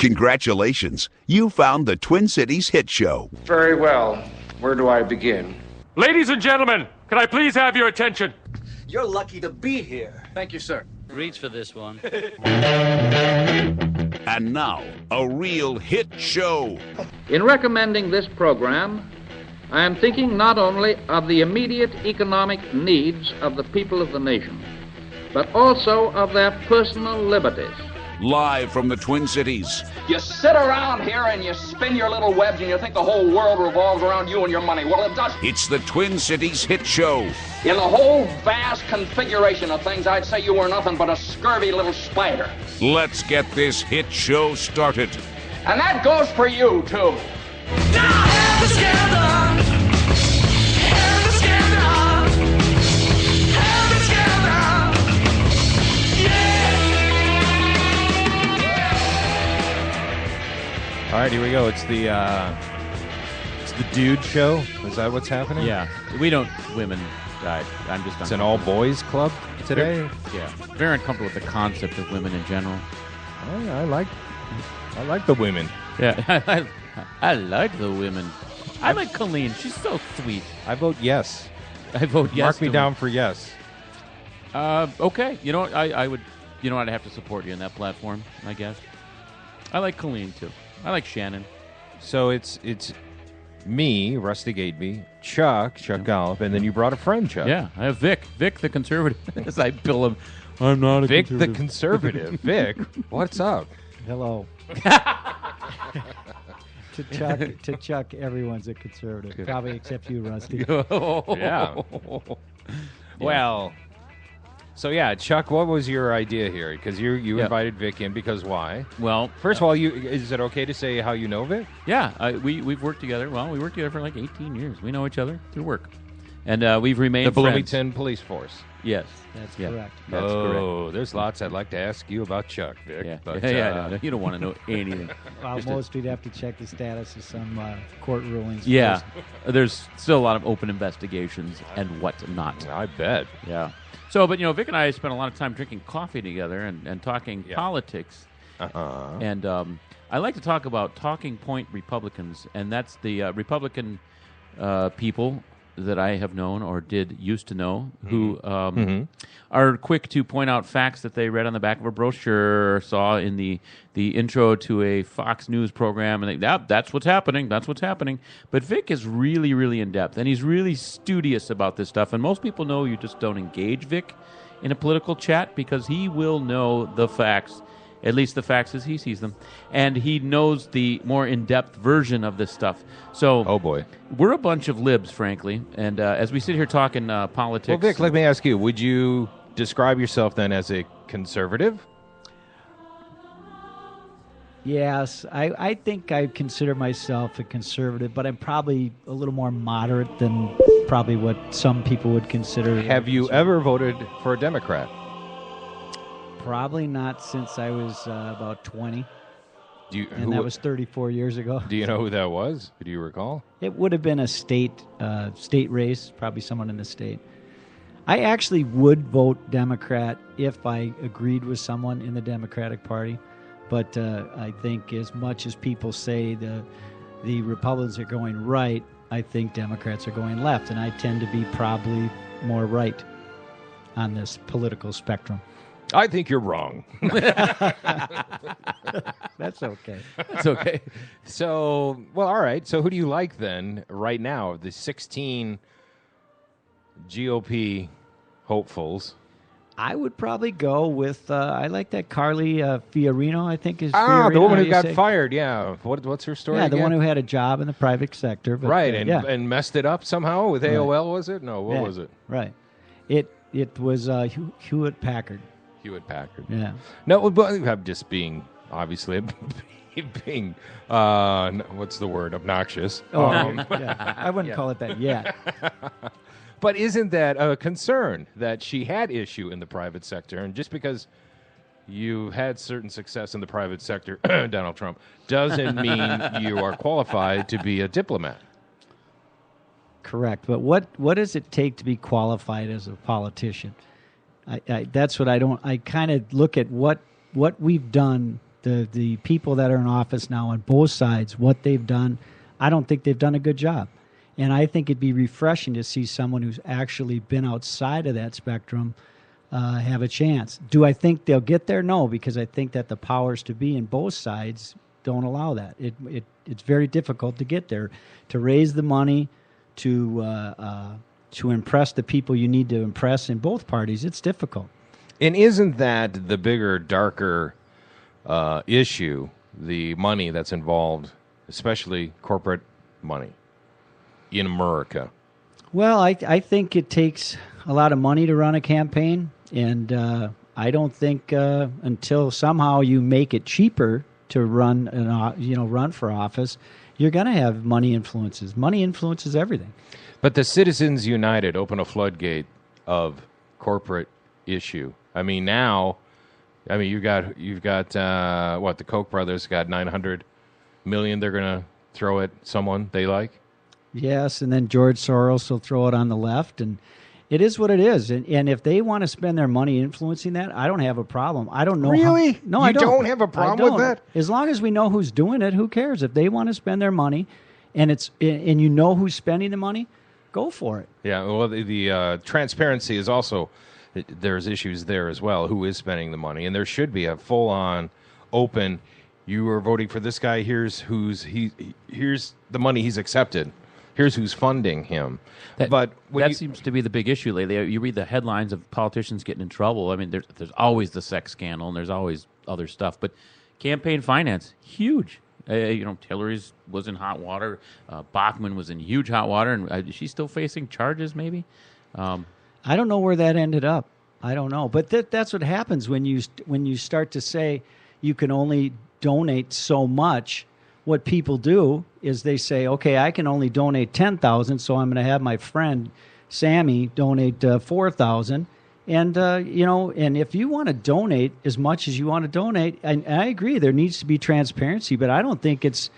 Congratulations. You found the Twin Cities Hit Show. Very well. Where do I begin? Ladies and gentlemen, can I please have your attention? You're lucky to be here. Thank you, sir. Reach for this one. And now, a real hit show. In recommending this program, I am thinking not only of the immediate economic needs of the people of the nation, but also of their personal liberties. Live from the Twin Cities. You sit around here and you spin your little webs and you think the whole world revolves around you and your money. Well, it doesn't. It's the Twin Cities Hit Show. In the whole vast configuration of things, I'd say you were nothing but a scurvy little spider. Let's get this hit show started. And that goes for you, too. All right, here we go. It's the dude show. Is that what's happening? Yeah, we don't women. I'm just. It's an all boys club today. Yeah, very uncomfortable with the concept of women in general. I like the women. Yeah, I like the women. I like Colleen. She's so sweet. I vote yes. I vote yes. Mark me down for yes. Okay. You know what? I would. You know what? I have to support you on that platform. I guess. I like Colleen too. I like Shannon. So it's me, Rusty Gateby, Chuck Gollop, and then you brought a friend, Chuck. Yeah, I have Vic the conservative. As I bill him, I'm not a Vic conservative. the conservative. Vic, what's up? Hello. To Chuck, everyone's a conservative, probably except you, Rusty. Yeah. Well. So, yeah, Chuck, what was your idea here? Because you invited Vic in because why? Well, first of all, is it okay to say how you know Vic? Yeah, we've worked together. Well, we worked together for like 18 years. We know each other through work. And we've remained the friends. Bloomington Police Force. Yes. That's correct. That's correct. There's lots I'd like to ask you about Chuck, Vic. Yeah, but, no, you don't want to know anything. Well, most we'd have to check the status of some court rulings. Yeah, there's still a lot of open investigations and whatnot. I bet. Yeah. So, but, Vic and I spent a lot of time drinking coffee together and talking politics. Uh-huh. And I like to talk about talking point Republicans, and that's the Republican people that I have known or used to know who are quick to point out facts that they read on the back of a brochure or saw in the intro to a Fox News program, and that's what's happening. That's what's happening. But Vic is really, really in depth, and he's really studious about this stuff. And most people know you just don't engage Vic in a political chat because he will know the facts. At least the facts as he sees them. And he knows the more in-depth version of this stuff. So, oh boy, we're a bunch of libs, frankly. And as we sit here talking politics... Well, Vic, let me ask you, would you describe yourself then as a conservative? Yes, I think I consider myself a conservative, but I'm probably a little more moderate than probably what some people would consider. Have you ever voted for a Democrat? Probably not since I was about 20. That was 34 years ago. Do you know who that was? Do you recall? It would have been a state race, probably someone in the state. I actually would vote Democrat if I agreed with someone in the Democratic Party, but I think as much as people say the Republicans are going right, I think Democrats are going left, and I tend to be probably more right on this political spectrum. I think you're wrong. That's okay. That's okay. So, well, all right. So who do you like then right now? The 16 GOP hopefuls. I would probably go with, I like that Carly Fiorina, I think is Fiorina, the woman who got say? Fired, yeah. What's her story again? The one who had a job in the private sector. But, right, and messed it up somehow with AOL, was it? No, what was it? Right. It was Hewlett Packard. Hewlett Packard. Yeah. No, but I'm just being, obviously, what's the word? Obnoxious. Oh, yeah. I wouldn't call it that yet. But isn't that a concern that she had issue in the private sector? And just because you had certain success in the private sector, Donald Trump, doesn't mean you are qualified to be a diplomat. Correct. But what does it take to be qualified as a politician? That's what I don't. I kind of look at what we've done The people that are in office now on both sides, what they've done, I don't think they've done a good job. And I think it'd be refreshing to see someone who's actually been outside of that spectrum have a chance. Do I think they'll get there? No, because I think that the powers to be in both sides don't allow that. It's very difficult to get there, to raise the money, to impress the people you need to impress in both parties. It's difficult. And isn't that the bigger, darker issue, the money that's involved, especially corporate money in America? Well, I think it takes a lot of money to run a campaign, and I don't think until somehow you make it cheaper to run for office, you're going to have money influences. Money influences everything. But the Citizens United open a floodgate of corporate issue. I mean, now, you've got the Koch brothers got $900 million. They're going to throw at someone they like. Yes, and then George Soros will throw it on the left, and it is what it is. And if they want to spend their money influencing that, I don't have a problem. I don't know. Really? No, I don't have a problem with that? As long as we know who's doing it, who cares? If they want to spend their money, and you know who's spending the money, go for it. Yeah, well, the transparency is also, there's issues there as well. Who is spending the money? And there should be a full-on, open, you are voting for this guy, here's the money he's accepted. Here's who's funding him. That seems to be the big issue lately. You read the headlines of politicians getting in trouble. I mean, there's always the sex scandal, and there's always other stuff. But campaign finance, huge. Hillary's was in hot water. Bachmann was in huge hot water, and she's still facing charges, maybe. I don't know where that ended up. I don't know. But that's what happens when you start to say you can only donate so much. What people do is they say, okay, I can only donate $10,000, so I'm going to have my friend Sammy donate $4,000. And and if you want to donate as much as you want to donate, and I agree, there needs to be transparency, but I don't think it's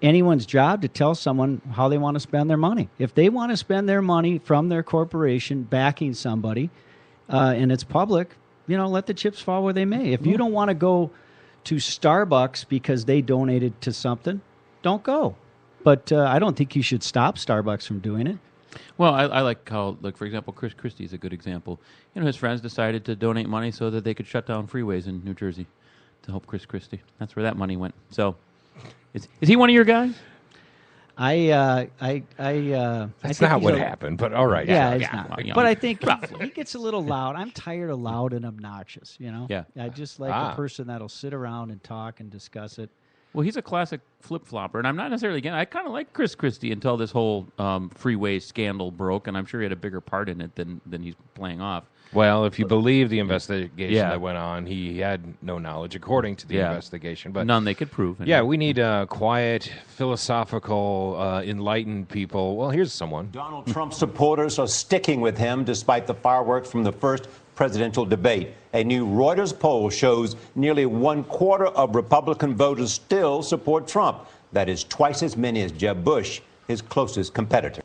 anyone's job to tell someone how they want to spend their money. If they want to spend their money from their corporation backing somebody, and it's public, let the chips fall where they may. If you don't want to go to Starbucks because they donated to something, don't go. But I don't think you should stop Starbucks from doing it. Well, I like how, for example, Chris Christie is a good example. His friends decided to donate money so that they could shut down freeways in New Jersey to help Chris Christie. That's where that money went. So, is he one of your guys? That's not what happened, but all right. Yeah, it's not. But I think he gets a little loud. I'm tired of loud and obnoxious, Yeah. I just like a person that'll sit around and talk and discuss it. Well, he's a classic flip-flopper, and I'm not necessarily again. I kind of like Chris Christie until this whole freeway scandal broke, and I'm sure he had a bigger part in it than he's playing off. Well, if you believe the investigation that went on, he had no knowledge, according to the investigation. But none they could prove. Yeah, we need quiet, philosophical, enlightened people. Well, here's someone. Donald Trump supporters are sticking with him despite the fireworks from the first presidential debate. A new Reuters poll shows nearly 1/4 of Republican voters still support Trump. That is twice as many as Jeb Bush, his closest competitor.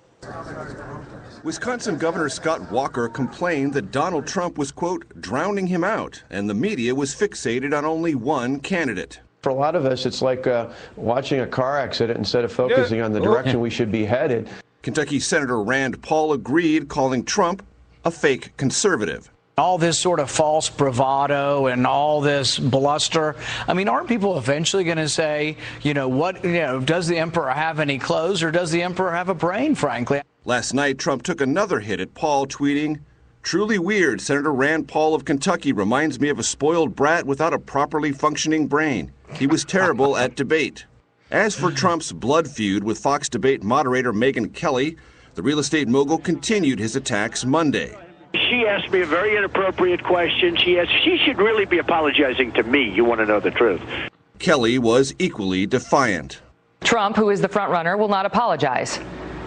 Wisconsin Governor Scott Walker complained that Donald Trump was, quote, drowning him out, and the media was fixated on only one candidate. For a lot of us, it's like watching a car accident instead of focusing on the direction we should be headed. Kentucky Senator Rand Paul agreed, calling Trump a fake conservative. All this sort of false bravado and all this bluster. I mean, aren't people eventually going to say, does the emperor have any clothes or does the emperor have a brain, frankly? Last night, Trump took another hit at Paul, tweeting, "Truly weird, Senator Rand Paul of Kentucky reminds me of a spoiled brat without a properly functioning brain. He was terrible at debate." As for Trump's blood feud with Fox debate moderator Megyn Kelly, the real estate mogul continued his attacks Monday. She asked me a very inappropriate question. She should really be apologizing to me. You want to know the truth. Kelly was equally defiant. Trump, who is the front runner, will not apologize.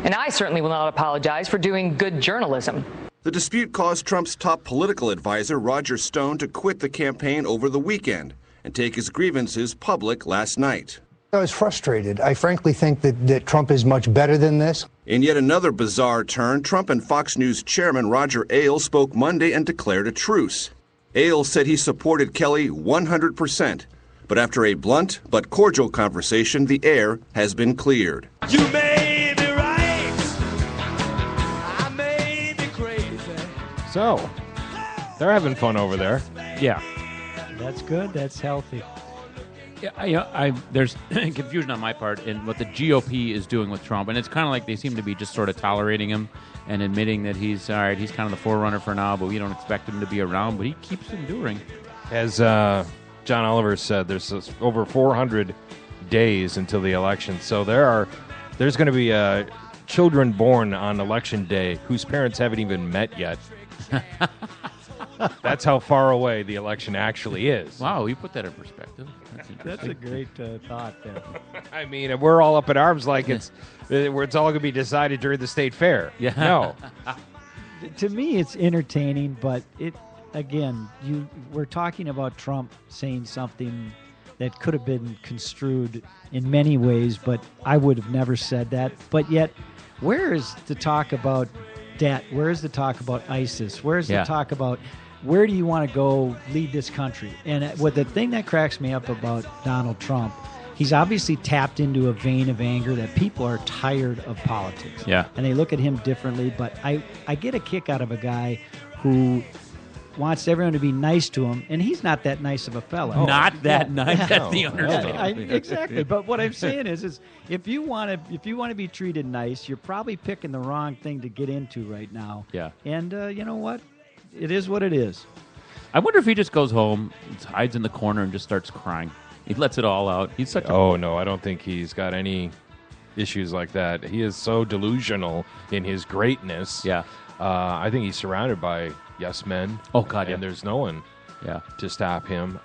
And I certainly will not apologize for doing good journalism. The dispute caused Trump's top political advisor, Roger Stone, to quit the campaign over the weekend and take his grievances public last night. I was frustrated. I frankly think that Trump is much better than this. In yet another bizarre turn, Trump and Fox News chairman Roger Ailes spoke Monday and declared a truce. Ailes said he supported Kelly 100%, but But after a blunt but cordial conversation, the air has been cleared. You may be right. I may be crazy. So, they're having fun over there. Yeah. That's good. That's healthy. Yeah, there's confusion on my part in what the GOP is doing with Trump, and it's kind of like they seem to be just sort of tolerating him and admitting that he's all right. He's kind of the forerunner for now, but we don't expect him to be around. But he keeps enduring. As John Oliver said, there's over 400 days until the election, so there's going to be children born on election day whose parents haven't even met yet. That's how far away the election actually is. Wow, you put that in perspective. That's a great thought there. I mean, we're all up in arms like it's all going to be decided during the state fair. Yeah. No. To me, it's entertaining, but we're talking about Trump saying something that could have been construed in many ways, but I would have never said that. But yet, where is the talk about debt? Where is the talk about ISIS? Where is the talk about where do you want to go lead this country? And the thing that cracks me up about Donald Trump, he's obviously tapped into a vein of anger that people are tired of politics. Yeah. And they look at him differently. But I get a kick out of a guy who wants everyone to be nice to him, and he's not that nice of a fellow. Not that nice. Yeah. That's the understatement. Exactly. But what I'm saying is if you want to be treated nice, you're probably picking the wrong thing to get into right now. Yeah. And you know what? It is what it is. I wonder if he just goes home, hides in the corner, and just starts crying. He lets it all out. He's such a... Oh, no, I don't think he's got any issues like that. He is so delusional in his greatness. Yeah. I think he's surrounded by yes men. Oh, God, and there's no one Yeah. to stop him.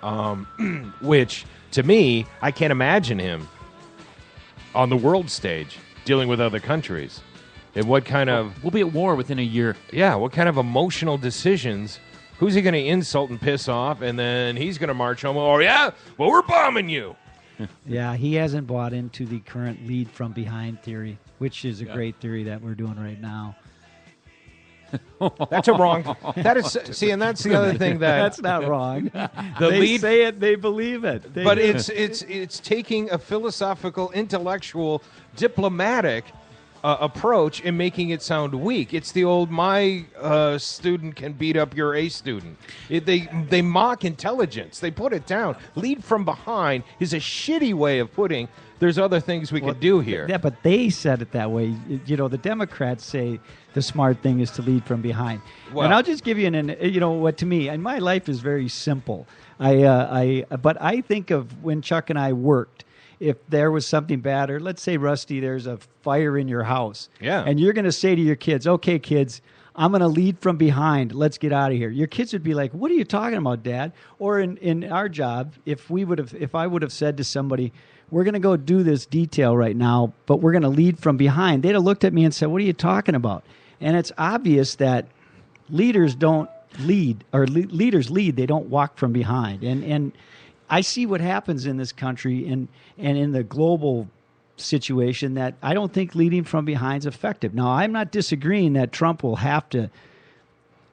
Which, to me, I can't imagine him on the world stage dealing with other countries. And what kind of... We'll be at war within a year. Yeah, what kind of emotional decisions... Who's he going to insult and piss off, and then he's going to march home? Oh, yeah? Well, we're bombing you. Yeah, he hasn't bought into the current lead from behind theory, which is a great theory that we're doing right now. That's a wrong... That is... See, and that's the other thing that... That's not wrong. They lead, say it, they believe it. But it's taking a philosophical, intellectual, diplomatic... approach and making it sound weak. It's the old my student can beat up your A student. They mock intelligence. They put it down. Lead from behind is a shitty way of putting there's other things we could do here. Yeah, but they said it that way. You know, the Democrats say the smart thing is to lead from behind. Well, and I'll just give you what to me, and my life is very simple. But I think of when Chuck and I worked. If there was something bad, or let's say, Rusty, there's a fire in your house. Yeah. And you're going to say to your kids, okay, kids, I'm going to lead from behind. Let's get out of here. Your kids would be like, what are you talking about, Dad? Or in our job, if I would have said to somebody, we're going to go do this detail right now, but we're going to lead from behind, they'd have looked at me and said, what are you talking about? And it's obvious that leaders don't lead, or leaders lead. They don't walk from behind. And I see what happens in this country and in the global situation that I don't think leading from behind is effective. Now, I'm not disagreeing that Trump will have to.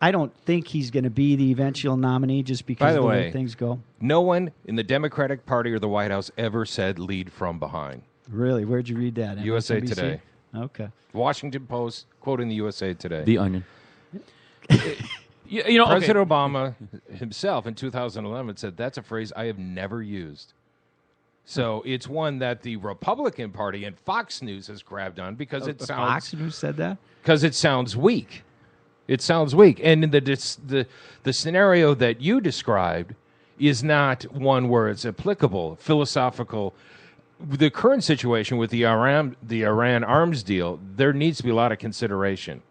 I don't think he's going to be the eventual nominee just because of the way things go. No one in the Democratic Party or the White House ever said lead from behind. Really? Where'd you read that? USA MSNBC? Today. Okay. Washington Post, quoting the USA Today. The Onion. President Obama himself in 2011 said, that's a phrase I have never used. So it's one that the Republican Party and Fox News has grabbed on because it sounds... Fox News said that? Because it sounds weak. It sounds weak. And in the scenario that you described is not one where it's applicable, philosophical. The current situation with the Iran arms deal, there needs to be a lot of consideration.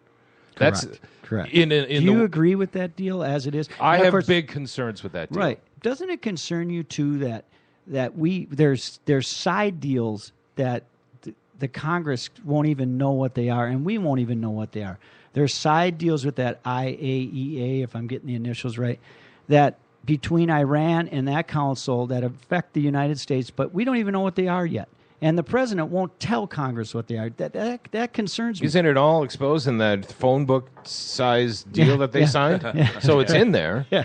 Correct. Do Do you agree with that deal as it is? I have big concerns with that deal. Right. Doesn't it concern you too that there's side deals that the Congress won't even know what they are, and we won't even know what they are. There's side deals with that IAEA, if I'm getting the initials right, that between Iran and that council that affect the United States, but we don't even know what they are yet. And the president won't tell Congress what they are. That concerns me. Isn't it all exposed in that phone book size deal that they signed? Yeah. So it's in there. Yeah.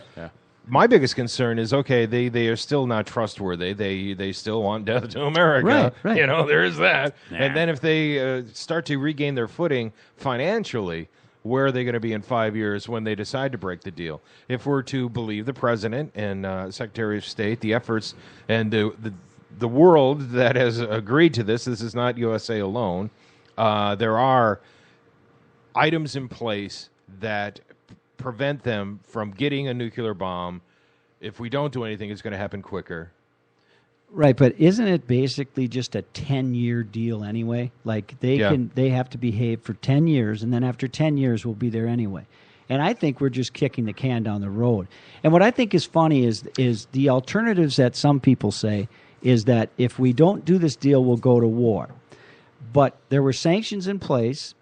my biggest concern is, okay, they are still not trustworthy. They still want death to America. Right. You know, there is that. Nah. And then if they start to regain their footing financially, where are they going to be in 5 years when they decide to break the deal? If we're to believe the president and Secretary of State, the efforts and the world that has agreed to this is not USA alone. There are items in place that prevent them from getting a nuclear bomb. If we don't do anything, it's going to happen quicker. Right, but isn't it basically just a 10-year deal anyway? Like they have to behave for 10 years, and then after 10 years, we'll be there anyway. And I think we're just kicking the can down the road. And what I think is funny is the alternatives that some people say is that if we don't do this deal, we'll go to war. But there were sanctions in place.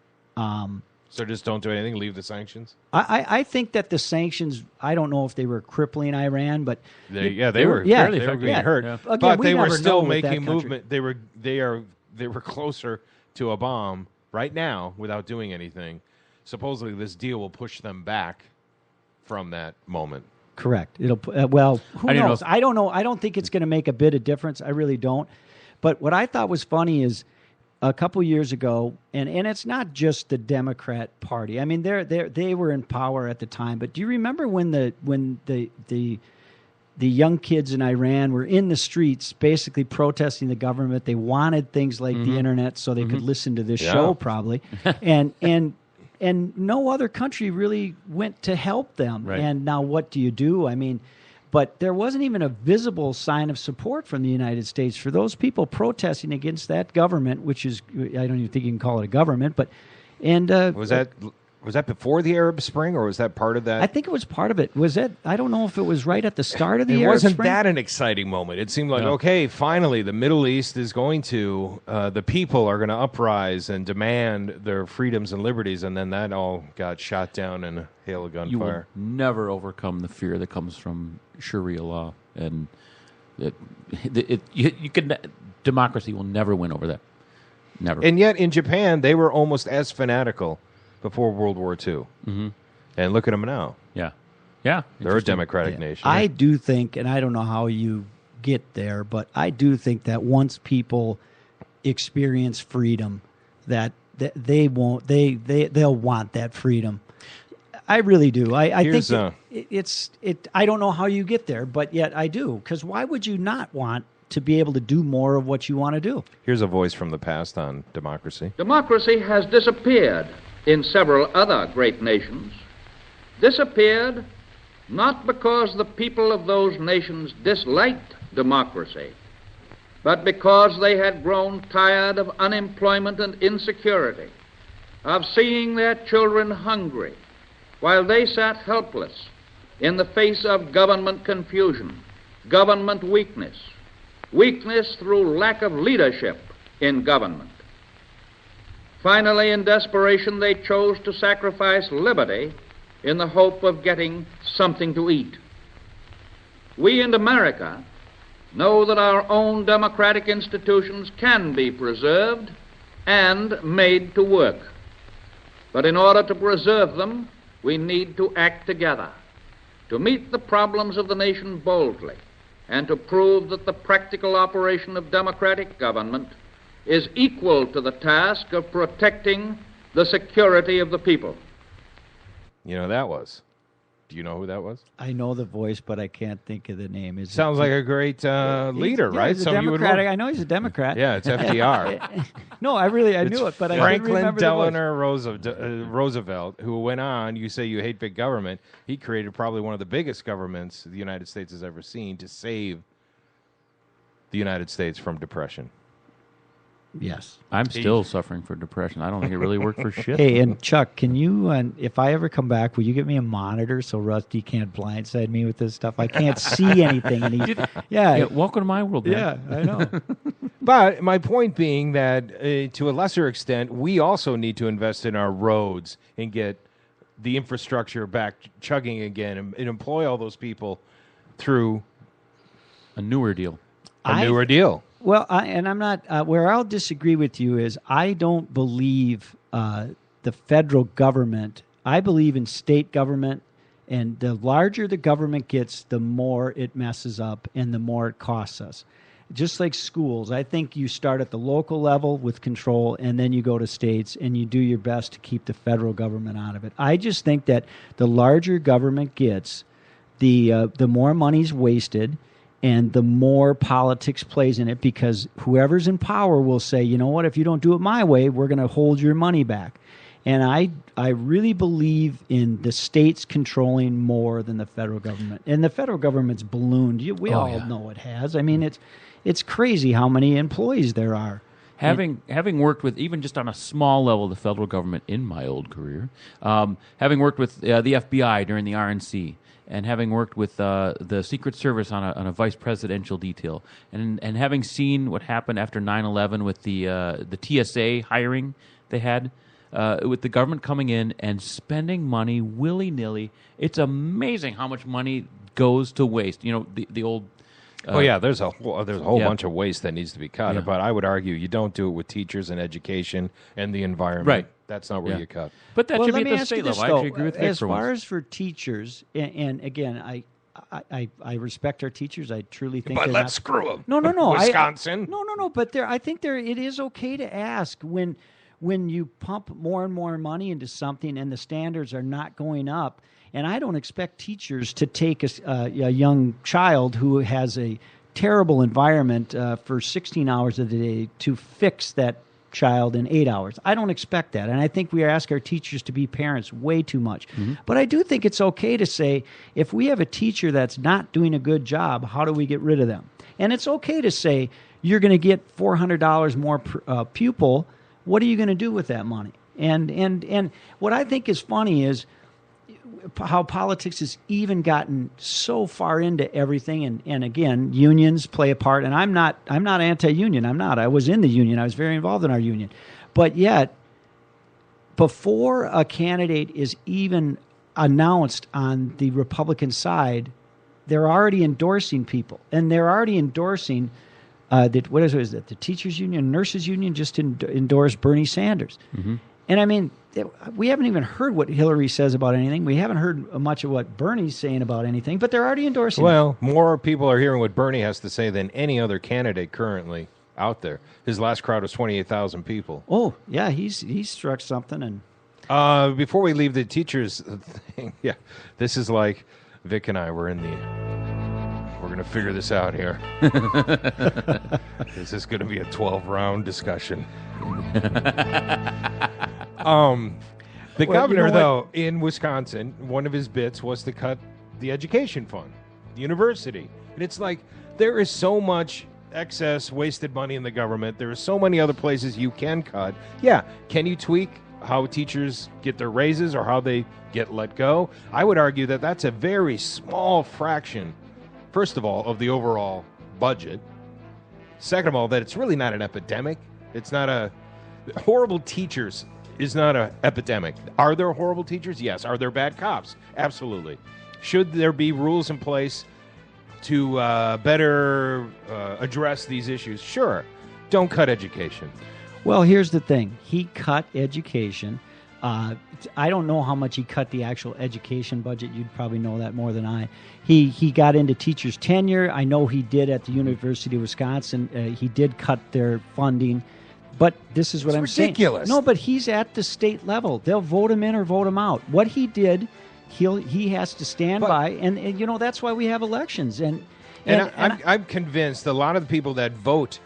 So just don't do anything, leave the sanctions? I think that the sanctions, I don't know if they were crippling Iran, but they were being hurt. Again, but we they were never still know with that making country. movement. They were closer to a bomb right now without doing anything. Supposedly this deal will push them back from that moment. Correct. It'll who knows? I don't know. I don't think it's going to make a bit of difference. I really don't. But what I thought was funny is a couple years ago, and it's not just the Democrat Party. I mean, they were in power at the time. But do you remember when the young kids in Iran were in the streets, basically protesting the government? They wanted things like the internet so they could listen to this show, probably, and no other country really went to help them. Right. And now what do you do? I mean, but there wasn't even a visible sign of support from the United States for those people protesting against that government, which is, I don't even think you can call it a government, but, Was that before the Arab Spring, or was that part of that? I think it was part of it. Was it? I don't know if it was right at the start of the It Arab wasn't Spring. that an exciting moment. It seemed like, okay, finally, the Middle East is going to, the people are going to uprise and demand their freedoms and liberties, and then that all got shot down in a hail of gunfire. You will never overcome the fear that comes from Sharia law, and democracy will never win over that. Never. And yet, in Japan, they were almost as fanatical before World War II. Mm-hmm. And look at them now. Yeah. Yeah. They're a democratic nation. I do think, and I don't know how you get there, but I do think that once people experience freedom, that they'll want that freedom. I really do. I think it's I don't know how you get there, but yet I do. Because why would you not want to be able to do more of what you want to do? Here's a voice from the past on democracy. Democracy has disappeared in several other great nations. Disappeared not because the people of those nations disliked democracy, but because they had grown tired of unemployment and insecurity, of seeing their children hungry, while they sat helpless in the face of government confusion, government weakness through lack of leadership in government. Finally, in desperation, they chose to sacrifice liberty in the hope of getting something to eat. We in America know that our own democratic institutions can be preserved and made to work. But in order to preserve them, we need to act together, to meet the problems of the nation boldly, and to prove that the practical operation of democratic government is equal to the task of protecting the security of the people. You know who that was? Do you know who that was? I know the voice, but I can't think of the name. Sounds like a great leader, right? He's a Democratic. I know he's a Democrat. Yeah, it's FDR. No, I knew it, but I Franklin couldn't remember Delano Roosevelt, who went on. You say you hate big government. He created probably one of the biggest governments the United States has ever seen to save the United States from depression. Yes. I'm still suffering from depression. I don't think it really worked for shit. Hey, and Chuck, can you, if I ever come back, will you get me a monitor so Rusty can't blindside me with this stuff? I can't see anything. And yeah, welcome to my world, man. Yeah, I know. But my point being that, to a lesser extent, we also need to invest in our roads and get the infrastructure back chugging again and employ all those people through a newer deal. Well, I'm not, where I'll disagree with you is I don't believe the federal government. I believe in state government And the larger the government gets, the more it messes up and the more it costs us. Just like schools, I think you start at the local level with control, and then you go to states, and you do your best to keep the federal government out of it. I just think that the larger government gets, the more money's wasted, and the more politics plays in it, because whoever's in power will say, you know what, if you don't do it my way, we're going to hold your money back. And I really believe in the states controlling more than the federal government. And the federal government's ballooned. We all know it has. I mean, it's crazy how many employees there are. Having worked with, even just on a small level, the federal government in my old career, having worked with the FBI during the RNC, and having worked with the Secret Service on a vice presidential detail, and having seen what happened after 9/11 with the TSA hiring they had, with the government coming in and spending money willy-nilly, it's amazing how much money goes to waste. You know, the old... there's a whole bunch of waste that needs to be cut. Yeah. But I would argue you don't do it with teachers and education and the environment. Right. That's not where you cut. But that should let be me at the ask you state this, level. I actually though. agree with Vic As for far once. as for teachers, and again, I respect our teachers. I truly think But they're let's not, screw them. No. Wisconsin. No. But I think it is okay to ask when you pump more and more money into something and the standards are not going up. And I don't expect teachers to take a young child who has a terrible environment for 16 hours a day to fix that child in 8 hours. I don't expect that. And I think we ask our teachers to be parents way too much. Mm-hmm. But I do think it's okay to say, if we have a teacher that's not doing a good job, how do we get rid of them? And it's okay to say, you're going to get $400 more per pupil. What are you going to do with that money? And what I think is funny is how politics has even gotten so far into everything, and again, unions play a part. And I'm not anti-union. I was in the union. I was very involved in our union. But yet, before a candidate is even announced on the Republican side, they're already endorsing people, and they're already endorsing the teachers union, nurses union just endorsed Bernie Sanders. Mm-hmm. And I mean, we haven't even heard what Hillary says about anything. We haven't heard much of what Bernie's saying about anything, but they're already endorsing Well, more people are hearing what Bernie has to say than any other candidate currently out there. His last crowd was 28,000 people. Oh, yeah, he's struck something. And before we leave the teachers thing, this is like Vic and I were in we're going to figure this out here. This is going to be a 12-round discussion. The governor, though, in Wisconsin, one of his bits was to cut the education fund, the university. And it's like, there is so much excess wasted money in the government. There are so many other places you can cut. Yeah, can you tweak how teachers get their raises or how they get let go? I would argue that that's a very small fraction, first of all, of the overall budget. Second of all, that it's really not an epidemic. It's not a... Horrible teachers is not an epidemic. Are there horrible teachers? Yes. Are there bad cops? Absolutely. Should there be rules in place to better address these issues? Sure. Don't cut education. Well, here's the thing. He cut education. I don't know how much he cut the actual education budget. You'd probably know that more than I. He got into teachers' tenure. I know he did at the University of Wisconsin. He did cut their funding. But this is what I'm saying. Ridiculous. No, but he's at the state level. They'll vote him in or vote him out. What he did, he has to stand by, and you know that's why we have elections. And I'm convinced a lot of the people that vote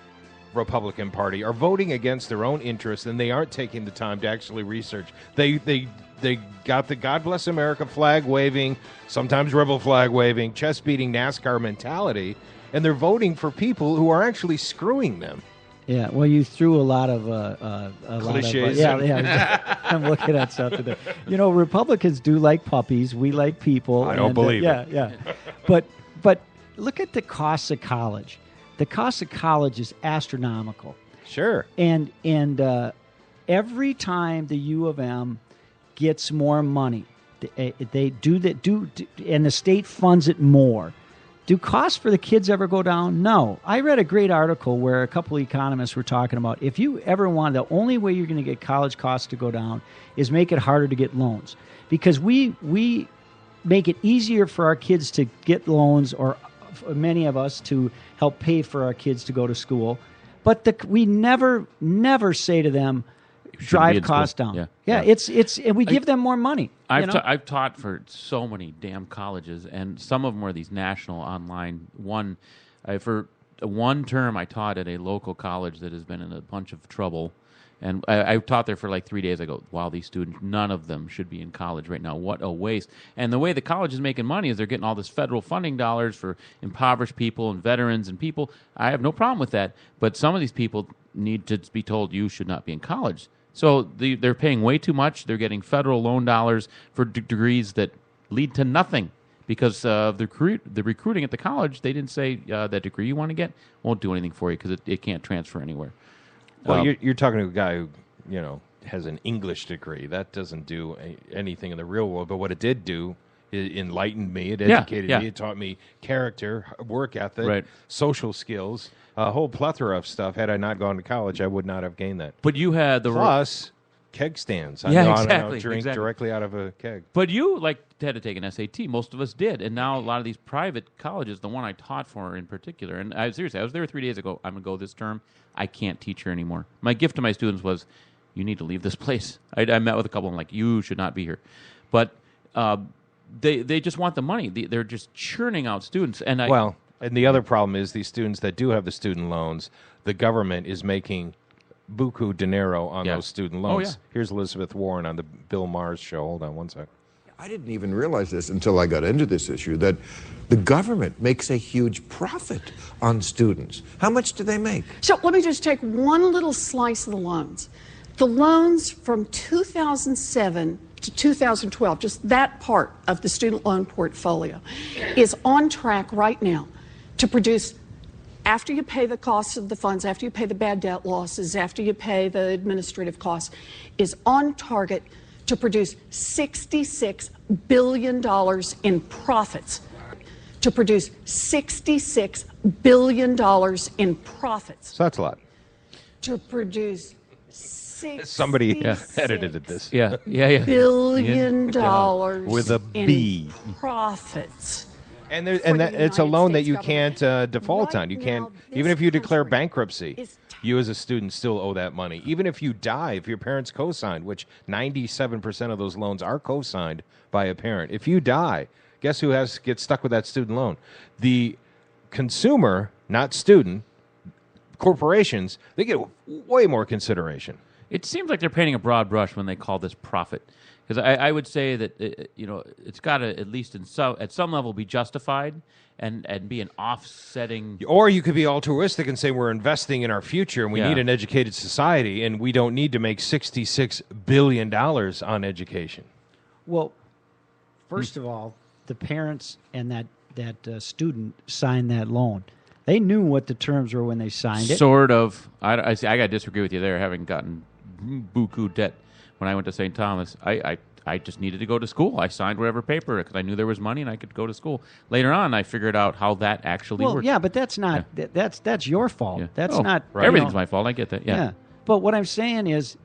Republican Party are voting against their own interests, and they aren't taking the time to actually research. They got the God Bless America flag waving, sometimes rebel flag waving, chest beating NASCAR mentality, and they're voting for people who are actually screwing them. Yeah, well, you threw a lot of cliches. I'm looking at stuff today. You know, Republicans do like puppies. We like people. I don't believe it. Yeah. But look at the cost of college. The cost of college is astronomical. Sure. And every time the U of M gets more money, they do that. And the state funds it more. Do costs for the kids ever go down? No. I read a great article where a couple of economists were talking about if you ever want, the only way you're going to get college costs to go down is make it harder to get loans. Because we make it easier for our kids to get loans, or many of us to help pay for our kids to go to school. But we never say to them, drive costs down. Yeah. It's and we give them more money. I've taught for so many damn colleges, and some of them are these national online. For one term, I taught at a local college that has been in a bunch of trouble. And I taught there for like 3 days. I go, wow, these students, none of them should be in college right now. What a waste. And the way the college is making money is they're getting all this federal funding dollars for impoverished people and veterans and people. I have no problem with that. But some of these people need to be told you should not be in college. So they're paying way too much. They're getting federal loan dollars for degrees that lead to nothing. Because of the recruiting at the college, they didn't say that degree you want to get won't do anything for you because it can't transfer anywhere. Well, you're talking to a guy who, has an English degree. That doesn't do anything in the real world. But what it did do, it enlightened me. It educated me. It taught me character, work ethic, social skills, a whole plethora of stuff. Had I not gone to college, I would not have gained that. But you had the plus keg stands. Exactly. Drink directly out of a keg. But you had to take an SAT. Most of us did, and now a lot of these private colleges, the one I taught for in particular, and I was there 3 days ago. I'm gonna go this term. I can't teach here anymore. My gift to my students was, you need to leave this place. I met with a couple. I'm like, you should not be here. But they just want the money. They're just churning out students. And the other problem is these students that do have the student loans, the government is making buku dinero on those student loans. Here's Elizabeth Warren on the Bill Maher's show. Hold on one second. I didn't even realize this until I got into this issue, that the government makes a huge profit on students. How much do they make? So let me just take one little slice of the loans. The loans from 2007 to 2012, just that part of the student loan portfolio, is on track right now to produce, after you pay the costs of the funds, after you pay the bad debt losses, after you pay the administrative costs, is on target to produce $66 billion in profits. To produce $66 billion in profits. So that's a lot. To produce somebody edited this. $billion dollars with a B in profits. And it's a loan that you can't default on. You can't, even if you declare bankruptcy, you as a student still owe that money. Even if you die, if your parents co-signed, which 97% of those loans are co-signed by a parent. If you die, guess who gets stuck with that student loan? The consumer, not student, corporations, they get way more consideration. It seems like they're painting a broad brush when they call this profit. Because I would say that it's got to, at least at some level, be justified and be an offsetting. Or you could be altruistic and say we're investing in our future and we need an educated society and we don't need to make $66 billion on education. Well, first of all, the parents and that student signed that loan. They knew what the terms were when they signed it. Sort of. I got to disagree with you there, having gotten buku debt. When I went to St. Thomas, I just needed to go to school. I signed whatever paper because I knew there was money and I could go to school. Later on, I figured out how that actually worked. Yeah, but that's not that's your fault. Yeah. That's not everything's my fault. I get that. Yeah. But what I'm saying is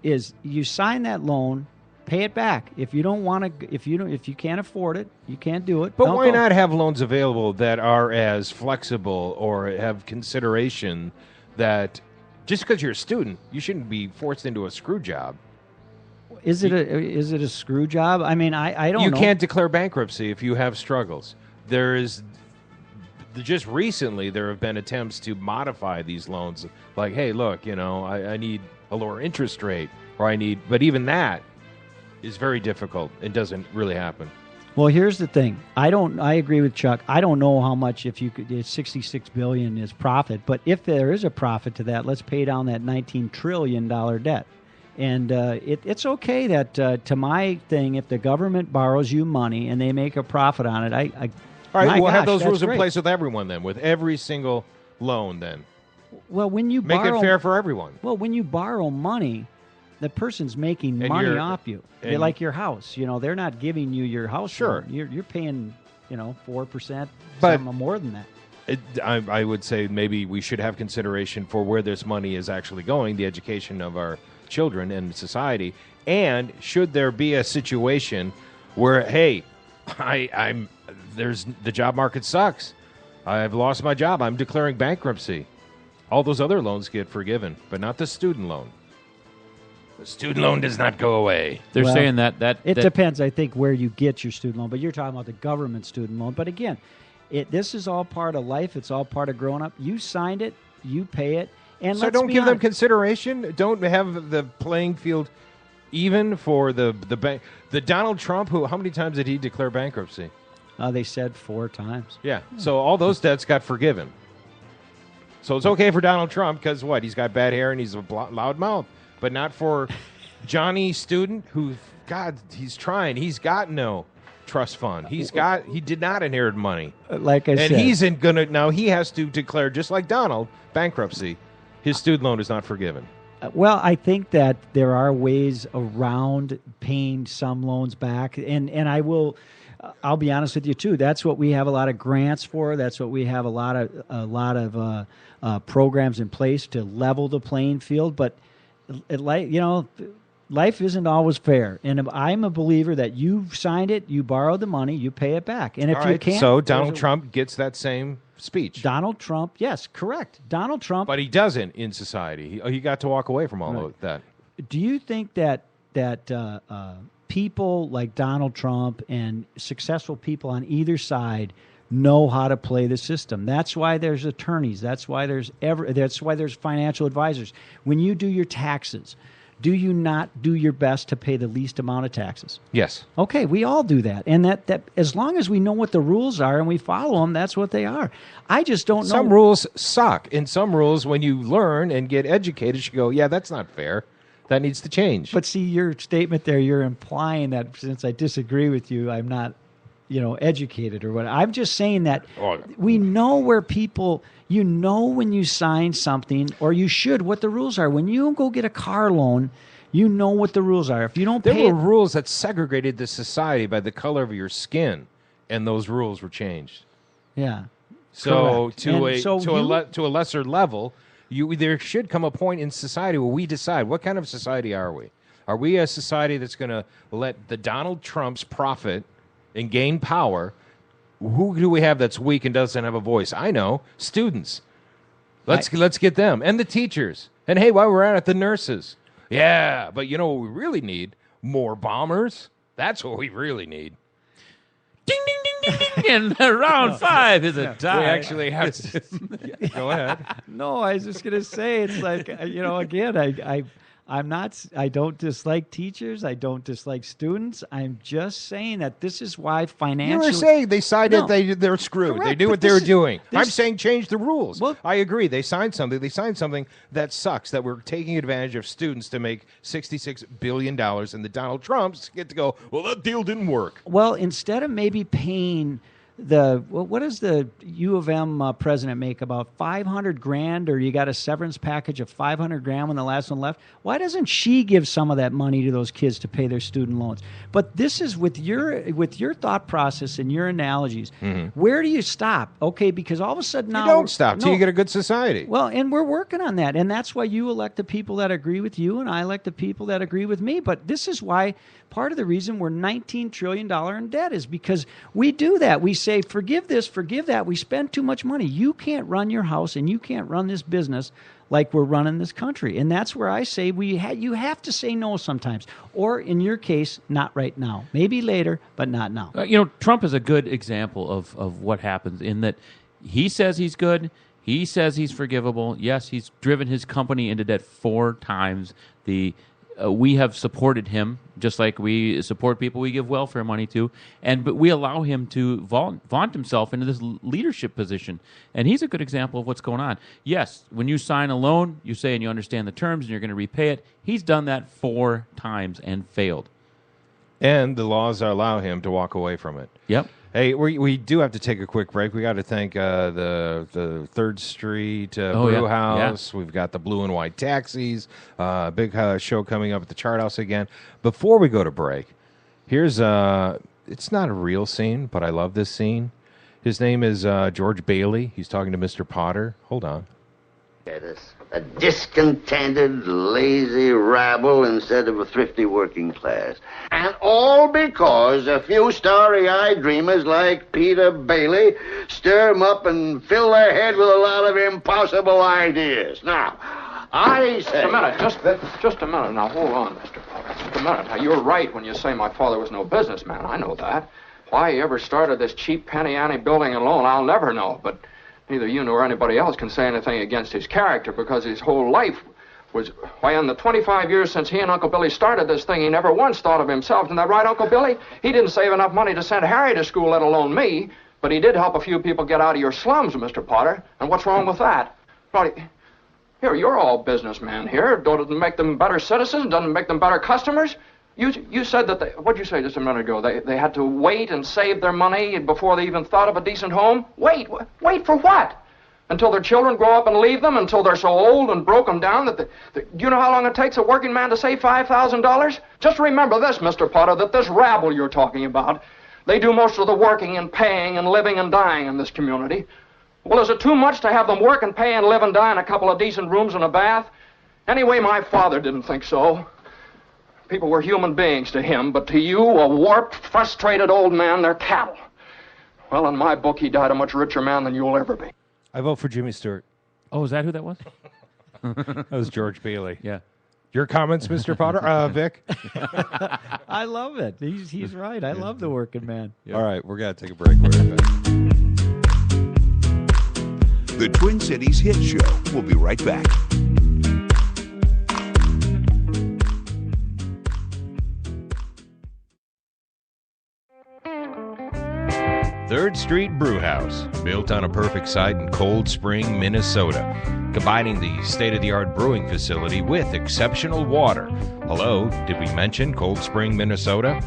you sign that loan, pay it back. If you don't want to, if you can't afford it, you can't do it. But why not have loans available that are as flexible or have consideration that just because you're a student, you shouldn't be forced into a screw job. Is it a screw job? I mean, I don't know. You can't declare bankruptcy if you have struggles. Just recently there have been attempts to modify these loans. Like, hey, look, I need a lower interest rate, but even that is very difficult. It doesn't really happen. Well, here's the thing. I agree with Chuck. I don't know how much it's $66 billion is profit, but if there is a profit to that, let's pay down that $19 trillion debt. And it's okay that, to my thing, if the government borrows you money and they make a profit on it, all right, we'll have those rules in place with everyone then, with every single loan then. Well, when you make it fair for everyone. Well, when you borrow money, the person's making money off you. They're like your house. They're not giving you your house. Sure. Loan. You're paying, 4%, but something more than that. I would say maybe we should have consideration for where this money is actually going, the education of our children and society, and should there be a situation where, hey, The job market sucks. I've lost my job. I'm declaring bankruptcy. All those other loans get forgiven, but not the student loan. The student loan does not go away. They're Well, saying that it depends, I think, where you get your student loan. But you're talking about the government student loan. But again, this is all part of life. It's all part of growing up. You signed it. You pay it. And So let's don't be give them honest. consideration. Don't have the playing field even for the bank. The Donald Trump, how many times did he declare bankruptcy? They said 4 times. Yeah. So all those debts got forgiven. So it's okay for Donald Trump because what? He's got bad hair and he's a loud mouth. But not for Johnny Student, who, God, he's trying. He's got no trust fund. He did not inherit money. Like I said. And he's now he has to declare, just like Donald, bankruptcy. His student loan is not forgiven. Well, I think that there are ways around paying some loans back, and I'll be honest with you too. That's what we have a lot of grants for. That's what we have a lot of programs in place to level the playing field. But life isn't always fair, and I'm a believer that you signed it, you borrowed the money, you pay it back, and if you can't, so Donald Trump gets that same speech. Donald Trump, yes, correct. Donald Trump, but he doesn't in society. He got to walk away from all of that. Do you think that people like Donald Trump and successful people on either side know how to play the system? That's why there's attorneys. That's why there's financial advisors. When you do your taxes, do you not do your best to pay the least amount of taxes? Yes. Okay, we all do that. And that as long as we know what the rules are and we follow them, that's what they are. I just don't know. Some rules suck. And some rules, when you learn and get educated, you go, yeah, that's not fair. That needs to change. But see, your statement there, you're implying that since I disagree with you, I'm not, educated or what. I'm just saying that we know where people, when you sign something, or you should, what the rules are. When you go get a car loan, you know what the rules are. If you don't There pay were rules that segregated the society by the color of your skin, and those rules were changed. Yeah. So correct. to a lesser level, there should come a point in society where we decide, what kind of society are we? Are we a society that's going to let the Donald Trumps profit and gain power? Who do we have that's weak and doesn't have a voice? I know, students. Let's get them, and the teachers. And hey, while we're at it, the nurses. Yeah, but you know what we really need? More bombers. That's what we really need. Ding, ding, ding, ding, ding. And round 5 is a tie. We actually have to. Go ahead. No, I was just going to say, it's like, again, I don't dislike teachers. I don't dislike students. I'm just saying that this is why financially. You were saying they signed it, they're screwed. Correct, they knew but what they were this is- doing. this- I'm saying change the rules. Well, I agree. They signed something. They signed something that sucks, that we're taking advantage of students to make $66 billion, and the Donald Trumps get to go, well, that deal didn't work. Well, instead of maybe paying what does the U of M president make, about $500,000, or you got a severance package of $500,000 when the last one left? Why doesn't she give some of that money to those kids to pay their student loans? But this is with your thought process and your analogies. Mm-hmm. Where do you stop? Okay, because all of a sudden now You don't stop till you get a good society. Well, and we're working on that, and that's why you elect the people that agree with you, and I elect the people that agree with me. But this is why part of the reason we're $19 trillion in debt is because we do that. We say, forgive this, forgive that. We spend too much money. You can't run your house, and you can't run this business like we're running this country. And that's where I say you have to say no sometimes. Or in your case, not right now. Maybe later, but not now. Trump is a good example of what happens in that he says he's good. He says he's forgivable. Yes, he's driven his company into debt 4 times. We have supported him, just like we support people we give welfare money to, but we allow him to vaunt himself into this leadership position. And he's a good example of what's going on. Yes, when you sign a loan, you say and you understand the terms and you're going to repay it. He's done that 4 times and failed. And the laws allow him to walk away from it. Yep. Hey, we do have to take a quick break. We got to thank the 3rd Street Brew House. Yeah. We've got the Blue and White Taxis. Big show coming up at the Chart House again. Before we go to break, here's it's not a real scene, but I love this scene. His name is George Bailey. He's talking to Mr. Potter. Hold on. at us. A discontented, lazy rabble instead of a thrifty working class. And all because a few starry-eyed dreamers like Peter Bailey stir 'em up and fill their head with a lot of impossible ideas. Now, I say... Just a minute. Just a minute. Now, hold on, Mr. Potter. Just a minute. Now, you're right when you say my father was no businessman. I know that. Why he ever started this cheap penny-ante building and loan, I'll never know. But neither you nor anybody else can say anything against his character because his whole life was... Why, in the 25 years since he and Uncle Billy started this thing, he never once thought of himself. Isn't that right, Uncle Billy? He didn't save enough money to send Harry to school, let alone me. But he did help a few people get out of your slums, Mr. Potter. And what's wrong with that? Probably... Here, you're all businessmen here. Doesn't it make them better citizens? Doesn't it make them better customers? You said that they... What'd you say just a minute ago? They had to wait and save their money before they even thought of a decent home? Wait for what? Until their children grow up and leave them? Until they're so old and broken down that... Do you know how long it takes a working man to save $5,000? Just remember this, Mr. Potter, that this rabble you're talking about, they do most of the working and paying and living and dying in this community. Well, is it too much to have them work and pay and live and die in a couple of decent rooms and a bath? Anyway, my father didn't think so. People were human beings to him, but to you, a warped, frustrated old man, they're cattle. Well, in my book, he died a much richer man than you'll ever be. I vote for Jimmy Stewart. Oh, is that who that was? That was George Bailey. Yeah. Your comments, Mr. Potter? Vic? I love it. He's right. I love the working man. All right, we're going to take a break. We're right back. The Twin Cities Hit Show. We'll be right back. Third Street Brewhouse, built on a perfect site in Cold Spring, Minnesota, combining the state-of-the-art brewing facility with exceptional water. Hello, did we mention Cold Spring, Minnesota?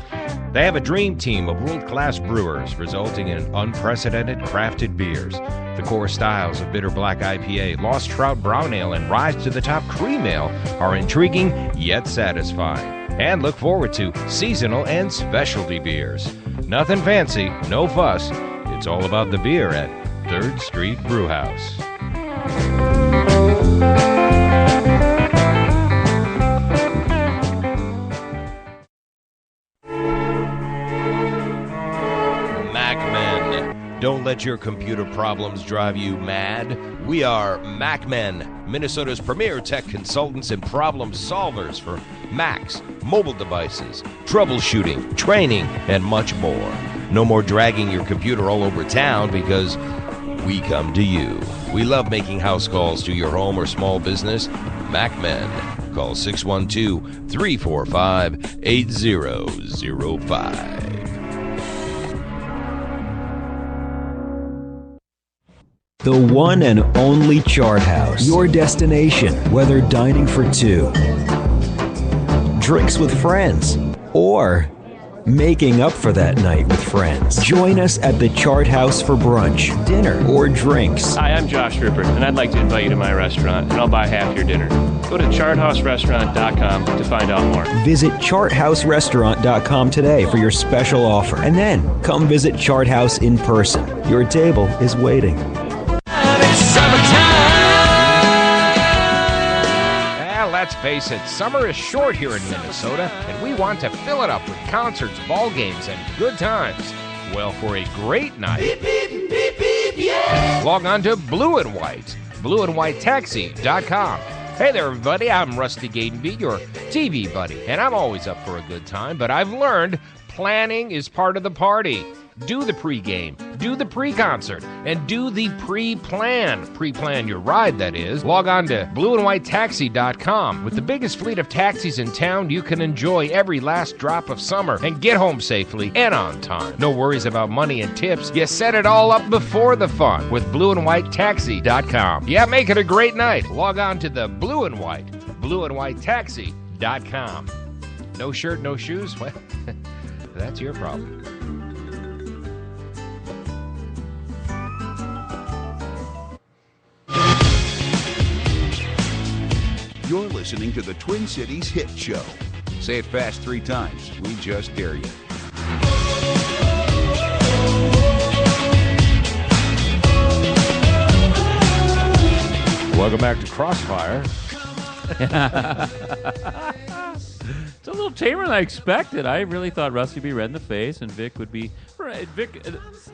They have a dream team of world-class brewers, resulting in unprecedented crafted beers. The core styles of Bitter Black IPA, Lost Trout Brown Ale, and Rise to the Top Cream Ale are intriguing yet satisfying. And look forward to seasonal and specialty beers. Nothing fancy, no fuss. It's all about the beer at Third Street Brewhouse. MacMen. Don't let your computer problems drive you mad. We are MacMen, Minnesota's premier tech consultants and problem solvers for Macs, mobile devices, troubleshooting, training, and much more. No more dragging your computer all over town because we come to you. We love making house calls to your home or small business. MacMen. Call 612-345-8005. The one and only Chart House. Your destination, whether dining for two, drinks with friends, or making up for that night with friends. Join us at the Chart House for brunch, dinner, or drinks. Hi, I'm Josh Rupert, and I'd like to invite you to my restaurant, and I'll buy half your dinner. Go to charthouserestaurant.com to find out more. Visit charthouserestaurant.com today for your special offer, and then come visit Chart House in person. Your table is waiting. Let's face it, summer is short here in Minnesota, and we want to fill it up with concerts, ball games, and good times. Well, for a great night, beep, beep, beep, beep, yeah. Log on to Blue and White, blueandwhitetaxi.com. Hey there, everybody, I'm Rusty Gatenby, your TV buddy, and I'm always up for a good time, but I've learned planning is part of the party. Do the pregame, do the pre-concert, and do the pre-plan. Pre-plan your ride, that is. Log on to blueandwhitetaxi.com. With the biggest fleet of taxis in town, you can enjoy every last drop of summer and get home safely and on time. No worries about money and tips. You set it all up before the fun with blueandwhitetaxi.com. Yeah, make it a great night. Log on to the Blue and White, blueandwhitetaxi.com. No shirt, no shoes? Well, that's your problem. You're listening to the Twin Cities Hit Show. Say it fast 3 times. We just dare you. Welcome back to Crossfire. It's a little tamer than I expected. I really thought Rusty would be red in the face and Vic would be... Vic,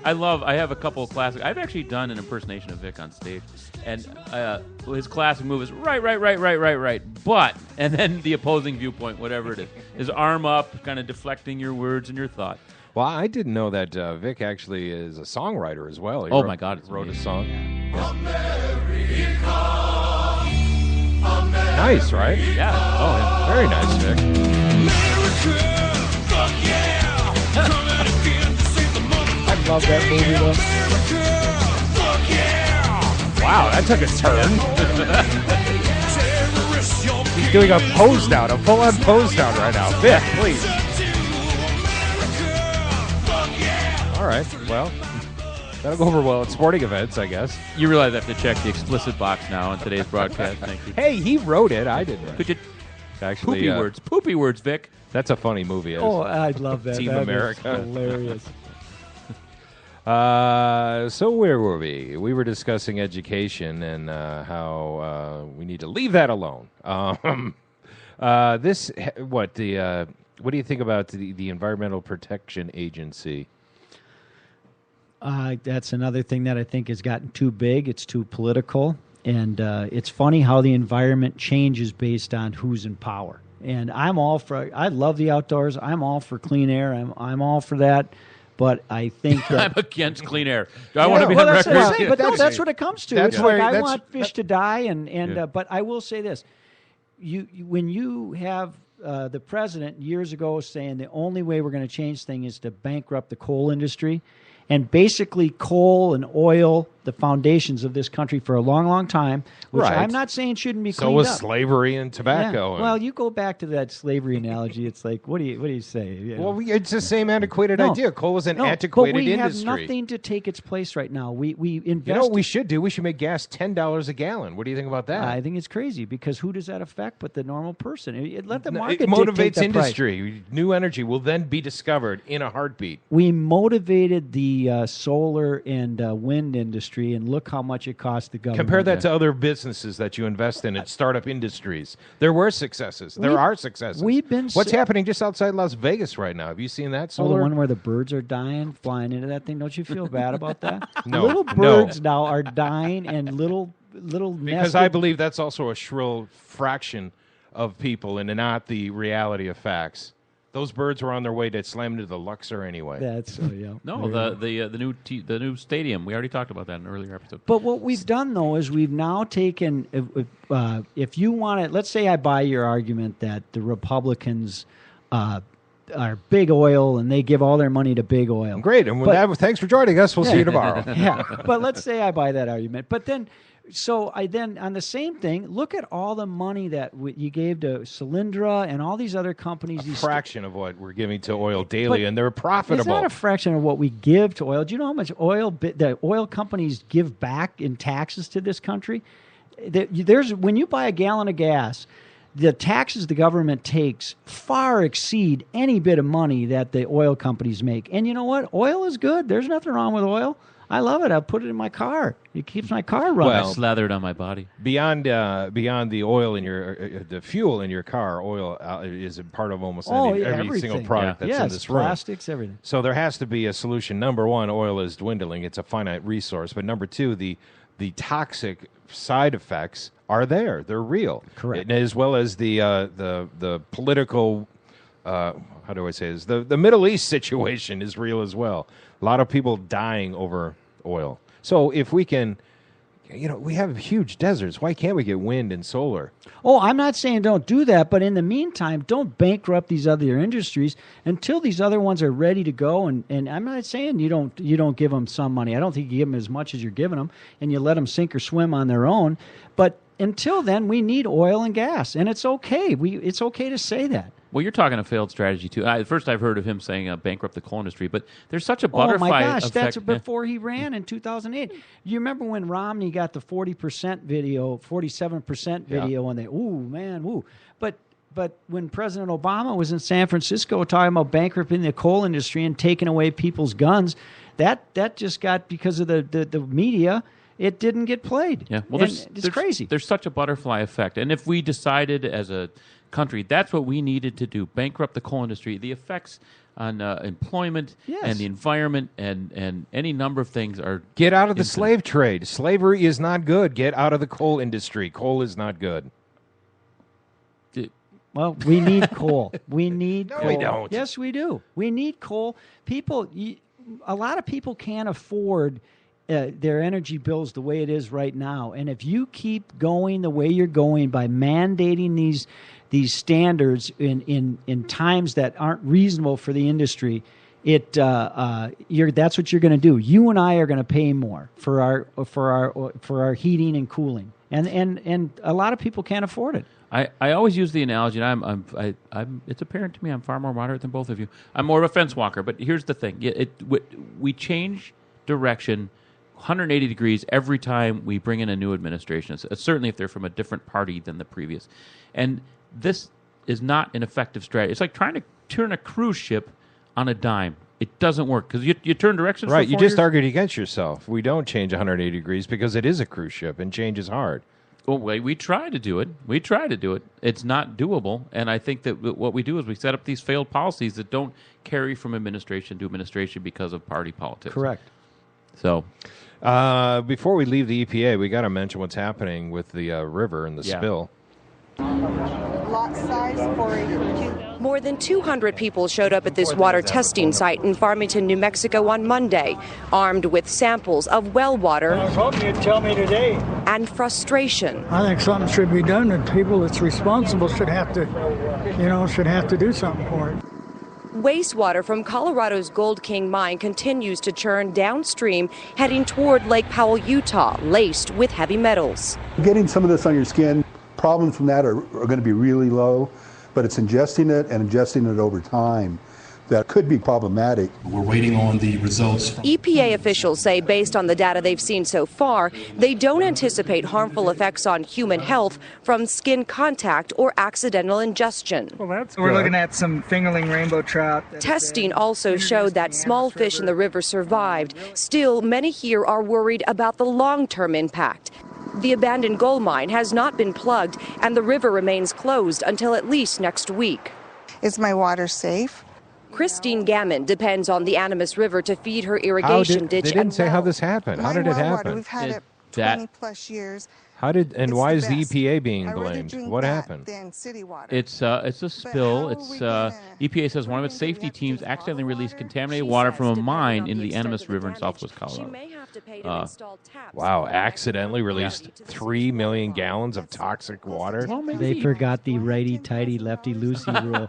I have a couple of classic... I've actually done an impersonation of Vic on stage. And his classic move is right. But, and then the opposing viewpoint, whatever it is. His arm up, kind of deflecting your words and your thought. Well, I didn't know that Vic actually is a songwriter as well. He my God. Wrote a song. America. Nice, right? Yeah. Oh, yeah. Very nice, Vic. I love that movie, though. Wow, that took a turn. He's doing a pose down, a full-on pose down right now. Vic, please. All right, well, that'll go over well at sporting events, I guess. You realize I have to check the explicit box now on today's broadcast. Thank you. Hey, he wrote it. I didn't. Could you... Actually, Poopy words, Vic. That's a funny movie. Oh, I love that. Team that America. Is hilarious. So where were we? We were discussing education and how we need to leave that alone. What do you think about the Environmental Protection Agency? That's another thing that I think has gotten too big. It's too political. And it's funny how the environment changes based on who's in power. And I love the outdoors. I'm all for clean air. I'm all for that. But I think that I'm against clean air. Do I want to be on record? That's what it comes to. It's like I want fish to die. But I will say this: when you have the president years ago saying the only way we're going to change things is to bankrupt the coal industry. And basically, coal and oil, the foundations of this country for a long, long time, which I'm not saying shouldn't be cleaned up. So was slavery and tobacco. Yeah. Well, you go back to that slavery analogy. It's like, what do you say? You know? Well, it's the same antiquated idea. Coal is an antiquated industry. But we have nothing to take its place right now. We invest. You know what we should do? We should make gas $10 a gallon. What do you think about that? I think it's crazy because who does that affect but the normal person? Let the market It motivates the industry. Price. New energy will then be discovered in a heartbeat. We motivated the solar and wind industry, and look how much it cost the government. Compare that to other businesses that you invest in at startup industries. There were successes. There are successes. What's happening just outside Las Vegas right now? Have you seen that solar? Oh, the one where the birds are dying, flying into that thing. Don't you feel bad about that? No. Little birds now are dying, and little because I believe that's also a shrill fraction of people and not the reality of facts. Those birds were on their way to slam into the Luxor anyway. That's yeah. No, the new stadium. We already talked about that in an earlier episode. But what we've done though is we've now taken. If you want it, let's say I buy your argument that the Republicans are big oil and they give all their money to big oil. Great, and thanks for joining us. We'll see you tomorrow. Yeah, but let's say I buy that argument, but then. So I then, on the same thing, look at all the money that you gave to Solyndra and all these other companies. A fraction of what we're giving to oil daily, and they're profitable. It's not a fraction of what we give to oil. Do you know how much the oil companies give back in taxes to this country? When you buy a gallon of gas, the taxes the government takes far exceed any bit of money that the oil companies make. And you know what? Oil is good. There's nothing wrong with oil. I love it. I put it in my car. It keeps my car running. Well, slathered on my body. Beyond the oil in the fuel in your car, oil is a part of almost every single product that's in this room. Plastics, everything. So there has to be a solution. Number one, oil is dwindling; it's a finite resource. But number two, the toxic side effects are there; they're real. Correct. As well as the political. How do I say this? The Middle East situation is real as well. A lot of people dying over oil. So if we can, we have huge deserts. Why can't we get wind and solar? Oh, I'm not saying don't do that, but in the meantime, don't bankrupt these other industries until these other ones are ready to go. And I'm not saying you don't give them some money. I don't think you give them as much as you're giving them, and you let them sink or swim on their own. But until then, we need oil and gas, and it's okay. It's okay to say that. Well, you're talking a failed strategy, too. First, I've heard of him saying bankrupt the coal industry, but there's such a butterfly effect. Oh, my gosh, effect. that's before he ran in 2008. You remember when Romney got the 47% video, and they, ooh, man, ooh. But when President Obama was in San Francisco talking about bankrupting the coal industry and taking away people's guns, that just got, because of the media, it didn't get played. Yeah, well, it's crazy. There's such a butterfly effect, and if we decided as a country that's what we needed to do, bankrupt the coal industry, the effects on employment and the environment and any number of things are Get out of the slave trade. Slavery is not good. Get out of the coal industry. Coal is not good. Well, we need coal. We need coal. we don't. Yes, we do. We need coal. A lot of people can't afford their energy bills the way it is right now. And if you keep going the way you're going by mandating these standards in times that aren't reasonable for the industry, that's what you're going to do. You and I are going to pay more for our heating and cooling, and a lot of people can't afford it. I always use the analogy, and I'm it's apparent to me I'm far more moderate than both of you. I'm more of a fence walker, but here's the thing: we change direction 180 degrees every time we bring in a new administration. Certainly, if they're from a different party than the previous, and this is not an effective strategy. It's like trying to turn a cruise ship on a dime. It doesn't work because you turn directions. Right, for you 4 just years. argued against yourself. We don't change 180 degrees because it is a cruise ship and change is hard. Well, we try to do it. It's not doable. And I think that what we do is we set up these failed policies that don't carry from administration to administration because of party politics. Correct. So, before we leave the EPA, we got to mention what's happening with the river and the spill. Lot size for a More than 200 people showed up at this water testing site in Farmington, New Mexico on Monday, armed with samples of well water. I was hoping you'd tell me today. And frustration. I think something should be done, and people that's responsible should have to do something for it. Wastewater from Colorado's Gold King mine continues to churn downstream, heading toward Lake Powell, Utah, laced with heavy metals. Getting some of this on your skin, problems from that are going to be really low, but it's ingesting it over time that could be problematic. We're waiting on the results. EPA officials say based on the data they've seen so far, they don't anticipate harmful effects on human health from skin contact or accidental ingestion. Well, we're looking at some fingerling rainbow trout. Testing also showed that small fish in the river survived. Still, many here are worried about the long-term impact. The abandoned gold mine has not been plugged, and the river remains closed until at least next week. Is my water safe? Christine Gammon depends on the Animas River to feed her irrigation ditch. They didn't say how this happened. How did it happen? We've had it 20 plus years. Why is the EPA being I rather blamed? drink What that happened? than city water. it's a spill. EPA says one of its safety teams accidentally released contaminated water from a mine into the Animas River in southwest Colorado. Wow, accidentally released 3 million gallons of toxic water. They forgot the righty-tighty, lefty-loosey rule.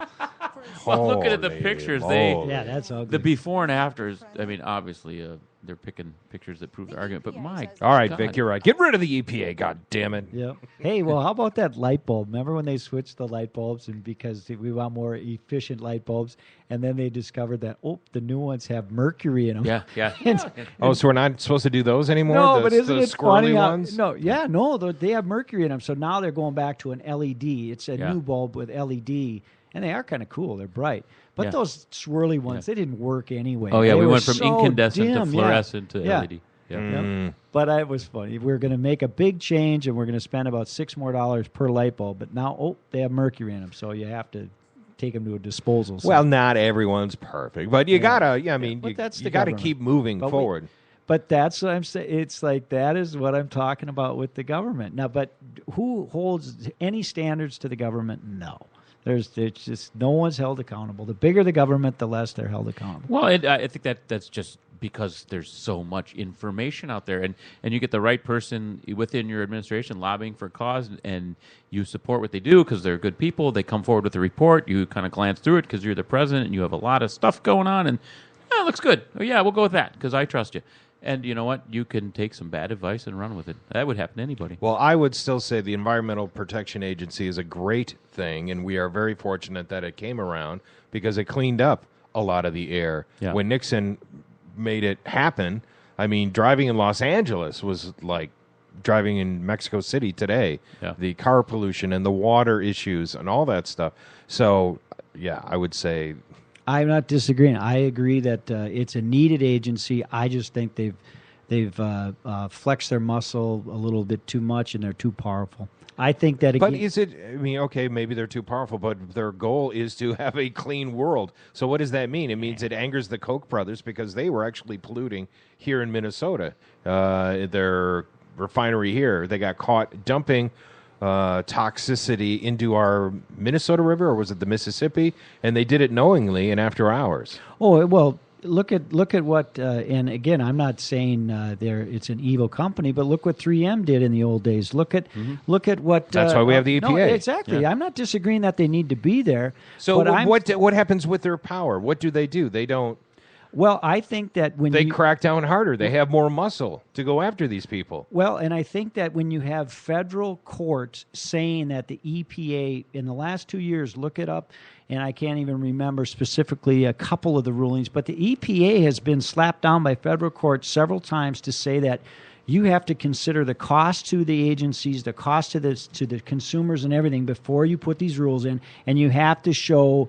Well, looking at the pictures, yeah, that's ugly. The before and afters. I mean, obviously, they're picking pictures that prove the argument. But All right, God. Vic, you're right. Get rid of the EPA. God damn it. Yeah. Hey, well, how about that light bulb? Remember when they switched the light bulbs and because we want more efficient light bulbs, and then they discovered that the new ones have mercury in them. Yeah. So we're not supposed to do those anymore? No, but isn't the it squirrely funny? ones? They have mercury in them. So now they're going back to an LED. It's a new bulb with LED, and they are kind of cool. They're bright. But those swirly ones, they didn't work anyway. Oh, yeah, They we were went from so incandescent to dim, fluorescent to yeah. LED. Yep. But it was funny. We're going to make a big change, and we're going to spend about $6 more per light bulb. But now, they have mercury in them, so you have to take them to a disposal center. Well, not everyone's perfect, but you gotta. Yeah, I mean, But that's you the got to government. keep moving forward. But that's what I'm saying. It's like that is what I'm talking about with the government now. But who holds any standards to the government? No. There's just no one's held accountable. The bigger the government, the less they're held accountable. Well, I think that's just because there's so much information out there, and you get the right person within your administration lobbying for a cause, and you support what they do because they're good people. They come forward with a report. You kind of glance through it because you're the president and you have a lot of stuff going on, and it looks good. Oh, yeah, we'll go with that because I trust you. And you know what? You can take some bad advice and run with it. That would happen to anybody. Well, I would still say the Environmental Protection Agency is a great thing, and we are very fortunate that it came around because it cleaned up a lot of the air. Yeah. When Nixon made it happen, I mean, driving in Los Angeles was like driving in Mexico City today. Yeah. The car pollution and the water issues and all that stuff. So, yeah, I would say... I'm not disagreeing. I agree that it's a needed agency. I just think flexed their muscle a little bit too much, and they're too powerful. I think that again. But is it? I mean, okay, maybe they're too powerful, but their goal is to have a clean world. So what does that mean? It means it angers the Koch brothers because they were actually polluting here in Minnesota. Their refinery here, they got caught dumping toxicity into our Minnesota River, or was it the Mississippi? And they did it knowingly and after hours. Oh well. Look at what, and again, I'm not saying it's an evil company, but look what 3M did in the old days. Look at what. That's why we have the EPA. No, exactly. Yeah. I'm not disagreeing that they need to be there. So but what happens with their power? What do? They don't. Well, I think that when they crack down harder, they have more muscle to go after these people. Well, and I think that when you have federal courts saying that the EPA in the last 2 years, look it up, and I can't even remember specifically a couple of the rulings, but the EPA has been slapped down by federal courts several times to say that you have to consider the cost to the agencies, the cost to the consumers and everything before you put these rules in, and you have to show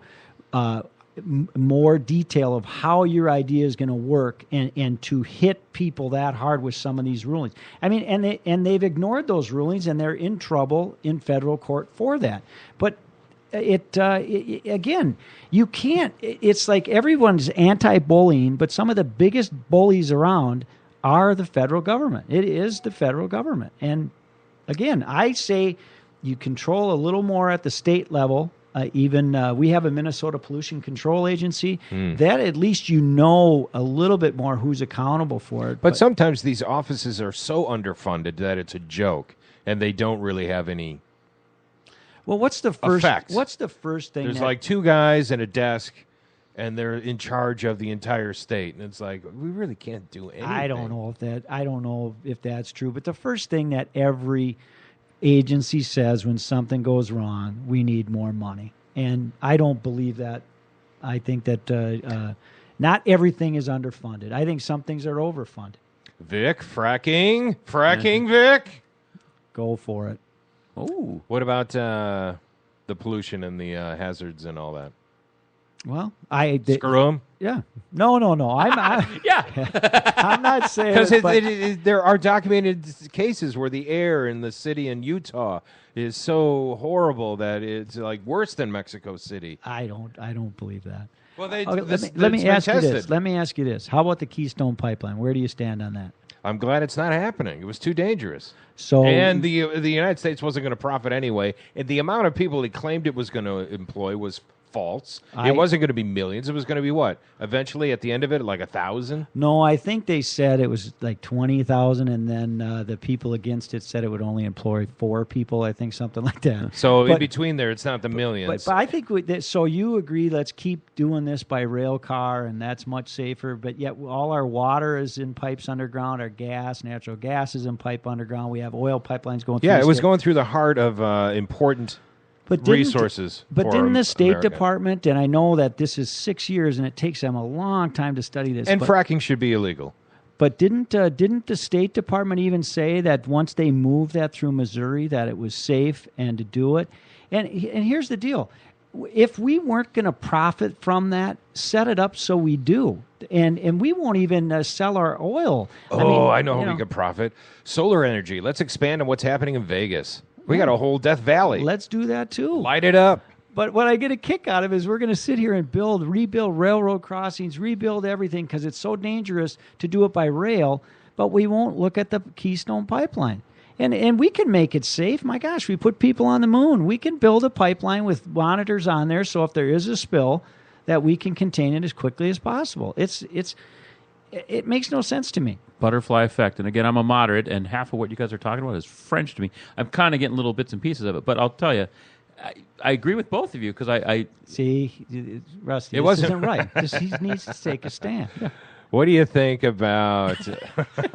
more detail of how your idea is going to work and to hit people that hard with some of these rulings. I mean, and they've ignored those rulings, and they're in trouble in federal court for that. But again, you can't. It's like everyone's anti-bullying, but some of the biggest bullies around are the federal government. It is the federal government. And again, I say you control a little more at the state level. We have a Minnesota Pollution Control Agency. That at least you know a little bit more who's accountable for it. But sometimes these offices are so underfunded that it's a joke, and they don't really have any. Well, what's the first? Effects. What's the first thing? There's like two guys and a desk, and they're in charge of the entire state, and it's like we really can't do anything. I don't know if that's true. But the first thing that every agency says when something goes wrong, we need more money. And I don't believe that. I think that not everything is underfunded. I think some things are overfunded. Vic, fracking, Vic. Go for it. Oh, what about the pollution and the hazards and all that? Well, screw them. Yeah. No. I'm not saying because there are documented cases where the air in the city in Utah is so horrible that it's like worse than Mexico City. I don't believe that. Well, let me ask you this. Let me ask you this. How about the Keystone Pipeline? Where do you stand on that? I'm glad it's not happening. It was too dangerous. So, and the United States wasn't going to profit anyway. And the amount of people it claimed it was going to employ was false. It wasn't going to be millions. It was going to be what? Eventually, at the end of it, like 1,000? No, I think they said it was like 20,000, and then the people against it said it would only employ 4 people, I think, something like that. So in between there, it's not the millions. But I think, so you agree, let's keep doing this by rail car, and that's much safer, but yet all our water is in pipes underground, our gas, natural gas is in pipe underground, we have oil pipelines going through. Yeah, it was going through the heart of important resources. But didn't the State Department, and I know that this is 6 years and it takes them a long time to study this. And fracking should be illegal. But didn't the State Department even say that once they moved that through Missouri that it was safe and to do it? And here's the deal. If we weren't going to profit from that, set it up so we do. And we won't even sell our oil. I know how we could profit. Solar energy. Let's expand on what's happening in Vegas. We got a whole Death Valley. Let's do that too. Light it up. But what I get a kick out of is we're going to sit here and rebuild railroad crossings, rebuild everything because it's so dangerous to do it by rail, but we won't look at the Keystone Pipeline. And we can make it safe. My gosh, we put people on the moon. We can build a pipeline with monitors on there so if there is a spill that we can contain it as quickly as possible. It makes no sense to me. Butterfly effect. And again, I'm a moderate, and half of what you guys are talking about is French to me. I'm kind of getting little bits and pieces of it, but I'll tell you, I agree with both of you because I see, Rusty, it wasn't isn't right. He needs to take a stand. What do you think about...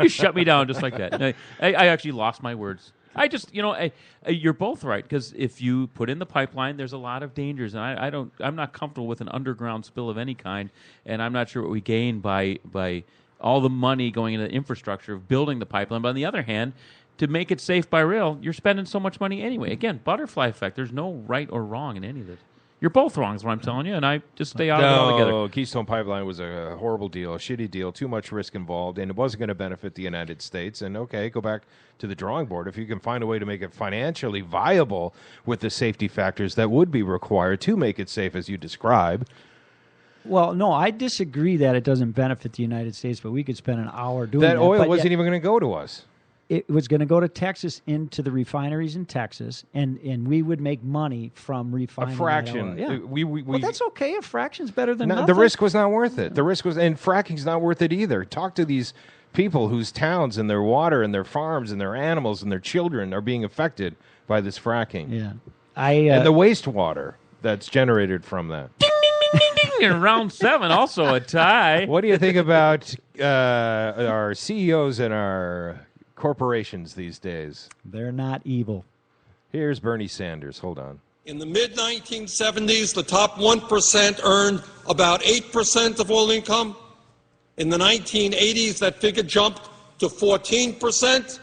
You shut me down just like that. I actually lost my words. I just, you're both right because if you put in the pipeline, there's a lot of dangers, and I'm not comfortable with an underground spill of any kind, and I'm not sure what we gain by all the money going into the infrastructure of building the pipeline. But on the other hand, to make it safe by rail, you're spending so much money anyway. Again, butterfly effect. There's no right or wrong in any of this. You're both wrong, is what I'm telling you, and I just stay out of it altogether. No, Keystone Pipeline was a horrible deal, a shitty deal, too much risk involved, and it wasn't going to benefit the United States. And, okay, go back to the drawing board. If you can find a way to make it financially viable with the safety factors that would be required to make it safe as you describe. Well, no, I disagree that it doesn't benefit the United States, but we could spend an hour doing that. That oil wasn't even going to go to us. It was going to go to Texas, into the refineries in Texas, and we would make money from refining A fraction. that oil. Yeah. Well, that's okay. A fraction's better than nothing. The risk was not worth it. The risk was, and fracking's not worth it either. Talk to these people whose towns and their water and their farms and their animals and their children are being affected by this fracking. Yeah, and the wastewater that's generated from that. In round 7, also a tie. What do you think about our CEOs and our corporations these days? They're not evil. Here's Bernie Sanders. Hold on. In the mid-1970s, the top 1% earned about 8% of all income. In the 1980s, that figure jumped to 14%.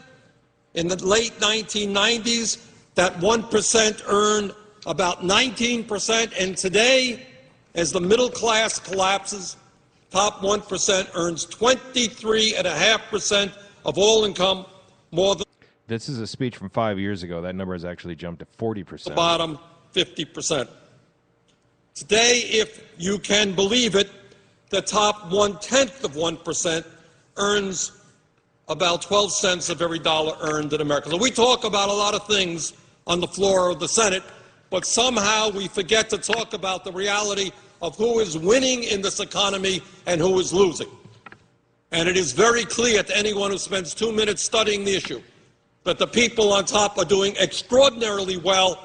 In the late 1990s, that 1% earned about 19%. And today, as the middle class collapses, top 1% earns 23.5% of all income, more than This is a speech from 5 years ago. That number has actually jumped to 40%. the bottom 50%. Today, if you can believe it, the top 1/10 of 1% earns about 12 cents of every dollar earned in America. So we talk about a lot of things on the floor of the Senate, but somehow we forget to talk about the reality of who is winning in this economy and who is losing. And it is very clear to anyone who spends 2 minutes studying the issue that the people on top are doing extraordinarily well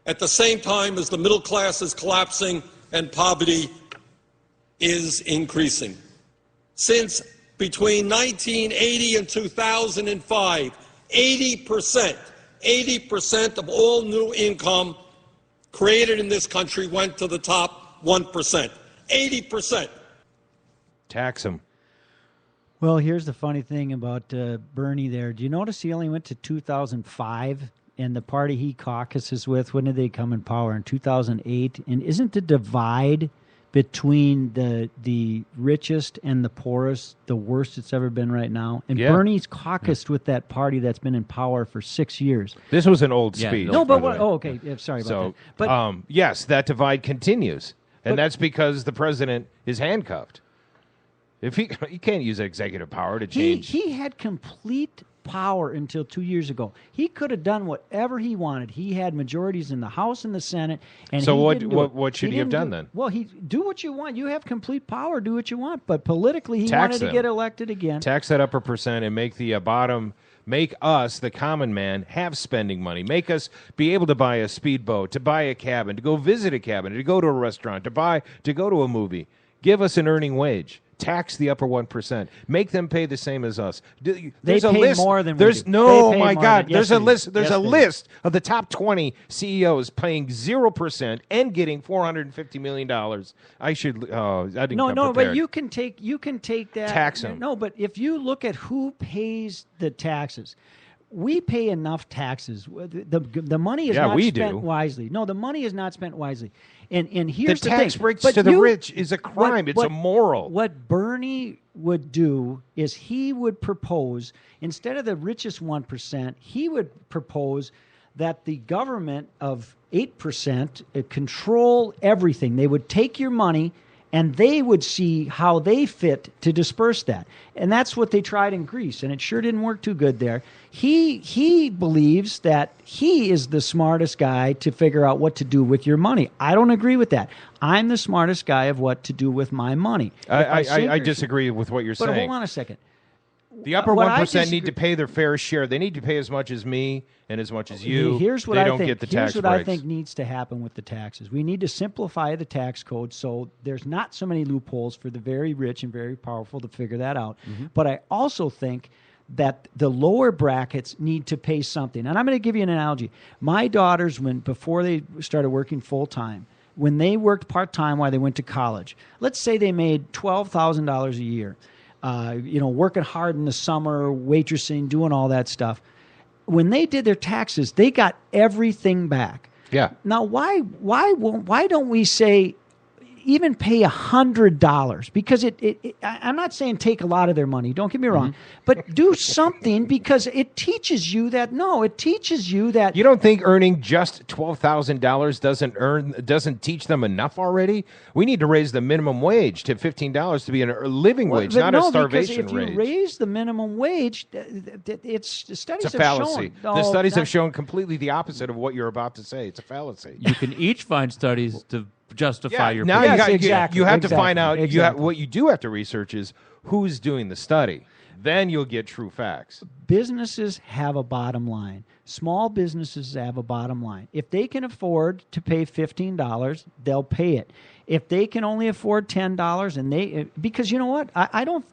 at the same time as the middle class is collapsing and poverty is increasing. Since between 1980 and 2005, 80% of all new income created in this country went to the top 1%. 80%. Tax them. Well, here's the funny thing about Bernie there. Do you notice he only went to 2005? And the party he caucuses with, when did they come in power? In 2008. And isn't the divide between the richest and the poorest the worst it's ever been right now? And Yeah. Bernie's caucused with that party that's been in power for 6 years. This was an old speech. No, but by the way. okay. Yeah, sorry about So, that. But yes, that divide continues. And that's because the president is handcuffed. If he can't use executive power to change. He had complete power until 2 years ago. He could have done whatever he wanted. He had majorities in the House and the Senate. And So he what- didn't do what- it. what should he have didn't done then? Well, do what you want. You have complete power. Do what you want. But politically, he Tax wanted to them. get elected again. Tax that upper percent and make the make us, the common man, have spending money. Make us be able to buy a speedboat, to buy a cabin, to go visit a cabin, to go to a restaurant, to go to a movie. Give us an earning wage. Tax the upper 1%. Make them pay the same as us. There's a pay list. more than we there's do. no, They pay my more God. than- There's yes, a they list. do. There's Yes, a they do. list of the top 20 CEOs paying 0% and getting $450 million. I should. I didn't. No, come no, prepared. but you can take that. Tax them. No, but if you look at who pays the taxes, we pay enough taxes. The money is not spent wisely. No, the money is not spent wisely. And here's the tax thing. breaks But to the rich is a crime. It's immoral. What Bernie would do is he would propose, instead of the richest 1%, he would propose that the government of 8% control everything. They would take your money and they would see how they fit to disperse that. And that's what they tried in Greece, and it sure didn't work too good there. He believes that he is the smartest guy to figure out what to do with your money. I don't agree with that. I'm the smartest guy of what to do with my money. I disagree with what you're but saying. hold on a second. The upper What I 1% need to pay their fair share. They need to pay as much as me and as much as you. Here's what they I don't think. get the Here's tax what breaks. I think needs to happen with the taxes. We need to simplify the tax code so there's not so many loopholes for the very rich and very powerful to figure that out. Mm-hmm. But I also think that the lower brackets need to pay something. And I'm going to give you an analogy. My daughters, before they started working full time, when they worked part time while they went to college, let's say they made $12,000 a year. Working hard in the summer, waitressing, doing all that stuff. When they did their taxes, they got everything back. Yeah. Now, why don't we say even pay $100? Because I'm not saying take a lot of their money. Don't get me wrong, but do something, because it teaches you that. It teaches you that you don't think earning just $12,000 doesn't teach them enough already. We need to raise the minimum wage to $15 to be a living wage, not a starvation because if you raise the minimum wage, the studies it's a have fallacy. shown. The studies have shown completely the opposite of what you're about to say. It's a fallacy. You can each find studies to justify your now position. you have to find out. What you do have to research is who's doing the study. Then you'll get true facts. Businesses have a bottom line. Small businesses have a bottom line. If they can afford to pay $15, they'll pay it. If they can only afford $10, because you know what, I don't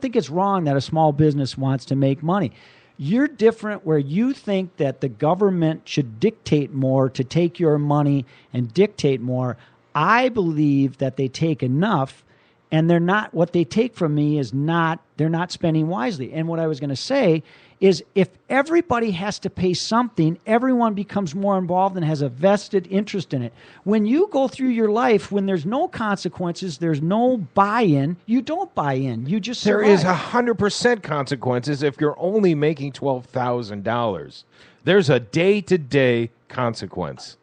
think it's wrong that a small business wants to make money. You're different where you think that the government should dictate more to take your money and dictate more. I believe that they take enough, and they're not. What they take from me is not. They're not spending wisely. And what I was going to say is, if everybody has to pay something, everyone becomes more involved and has a vested interest in it. When you go through your life, when there's no consequences, there's no buy-in. You don't buy in. You just survive. There is 100% consequences if you're only making $12,000. There's a day-to-day consequence.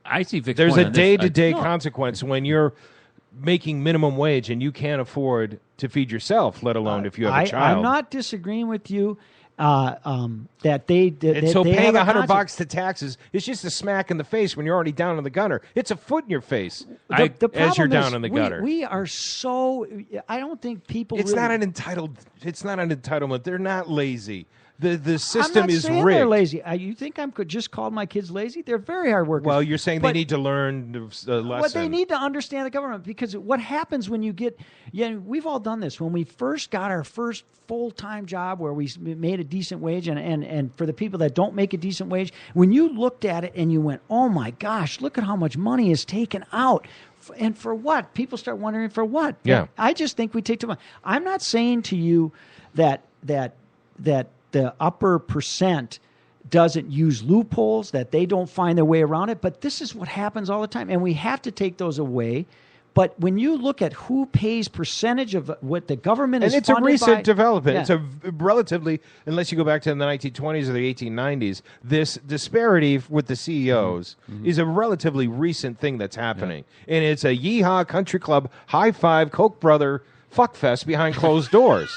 I see Vic's There's point a on this. day-to-day consequence when you're making minimum wage and you can't afford to feed yourself, let alone if you have a child. I'm not disagreeing with you that they paying $100 to taxes is just a smack in the face when you're already down in the gutter. It's a foot in your face as you're down in the gutter. We are so. I don't think people. It's not an entitlement. They're not lazy. The system is saying rigged. They're lazy. You think I'm just called my kids lazy? They're very hard workers. Well, you're saying they need to learn a lesson. But they need to understand the government, because what happens when you get... we've all done this. When we first got our first full-time job where we made a decent wage, and for the people that don't make a decent wage, when you looked at it and you went, oh my gosh, look at how much money is taken out. And for what? People start wondering, for what? Yeah. I just think we take too much. I'm not saying to you that the upper percent doesn't use loopholes, that they don't find their way around it, but this is what happens all the time, and we have to take those away. But when you look at who pays percentage of what the government is and it's a recent development. Yeah. It's a relatively, unless you go back to the 1920s or the 1890s, this disparity with the CEOs is a relatively recent thing that's happening. Yeah. And it's a yeehaw country club, high five, Koch brother fuckfest behind closed doors.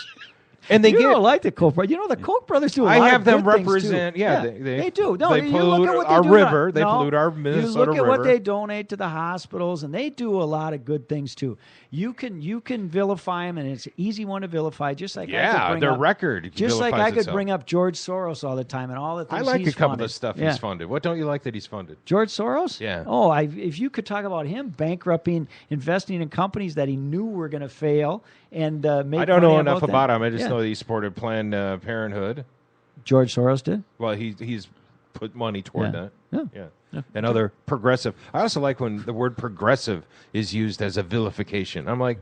And they don't like the Koch brothers. The Koch brothers do a lot have of them good things, represent. too. Yeah, they do. No, they pollute our river. They pollute our Minnesota river. You look at what river. they donate to the hospitals, and they do a lot of good things too. You can vilify them, and it's an easy one to vilify. Just like I could bring up, record. Just like I could bring up George Soros all the time and all the things. I like he's a couple funded. of stuff he's funded. What don't you like that he's funded? George Soros? Yeah. Oh, if you could talk about him bankrupting, investing in companies that he knew were going to fail, and make. I don't know enough them. about him. I just know that he supported Planned Parenthood. George Soros did? Well, he's put money toward that. Yeah. And other progressive. I also like when the word progressive is used as a vilification. I'm like,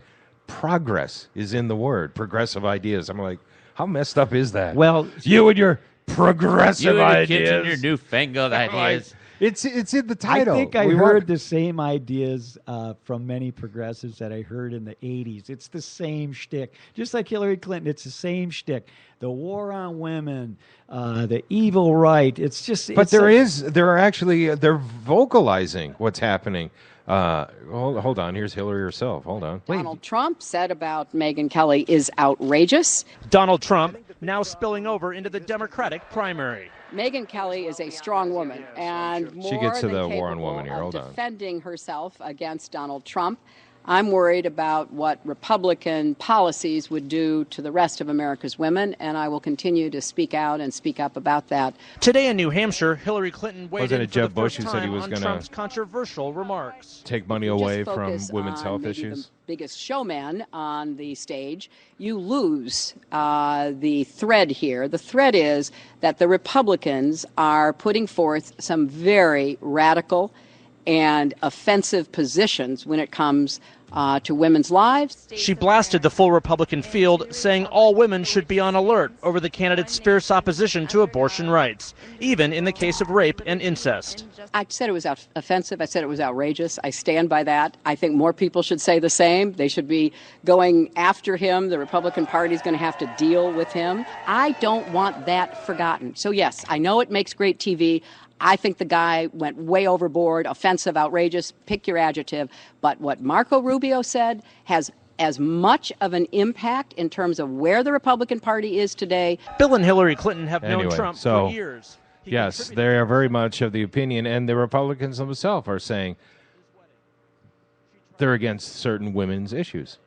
progress is in the word. Progressive ideas. I'm like, how messed up is that? Well, you and your progressive you and ideas. Kids and your newfangled ideas. It's in the title. I think I heard the same ideas from many progressives that I heard in the 80s. It's the same shtick. Just like Hillary Clinton, it's the same shtick. The war on women, the evil right. It's just... But they're vocalizing what's happening. Hold on. Here's Hillary herself. Hold on. Donald Trump said about Megyn Kelly is outrageous. Donald Trump now spilling over into the Democratic primary. Megyn Kelly is a strong woman and more she gets to than the war on capable women here. Hold of on. defending herself against Donald Trump. I'm worried about what Republican policies would do to the rest of America's women, and I will continue to speak out and speak up about that. Today in New Hampshire, Hillary Clinton weighed Wasn't in it for Jeb the Bush first who said he time was on gonna Trump's controversial remarks. Take money away from women's health maybe issues? The biggest showman on the stage, you lose the thread here. The thread is that the Republicans are putting forth some very radical and offensive positions when it comes to women's lives. She blasted the full Republican field, saying all women should be on alert over the candidate's fierce opposition to abortion rights, even in the case of rape and incest. I said it was offensive. I said it was outrageous. I stand by that. I think more people should say the same. They should be going after him. The Republican Party is going to have to deal with him. I don't want that forgotten. So, yes, I know it makes great TV. I think the guy went way overboard, offensive, outrageous, pick your adjective. But what Marco Rubio said has as much of an impact in terms of where the Republican Party is today. Bill and Hillary Clinton have Anyway, known Trump so- for years. Yes, they are very much of the opinion, and the Republicans themselves are saying they're against certain women's issues.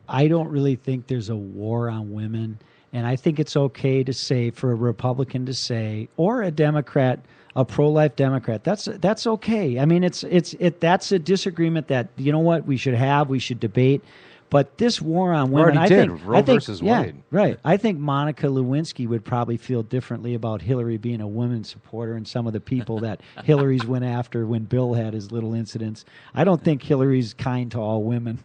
I don't really think there's a war on women, and I think it's okay to say, for a Republican to say, or a Democrat, a pro-life Democrat, that's okay. I mean, that's a disagreement that, you know what, we should debate. But this war on women, I think Roe versus Wade. Right. I think Monica Lewinsky would probably feel differently about Hillary being a women's supporter and some of the people that Hillary's went after when Bill had his little incidents. I don't think Hillary's kind to all women.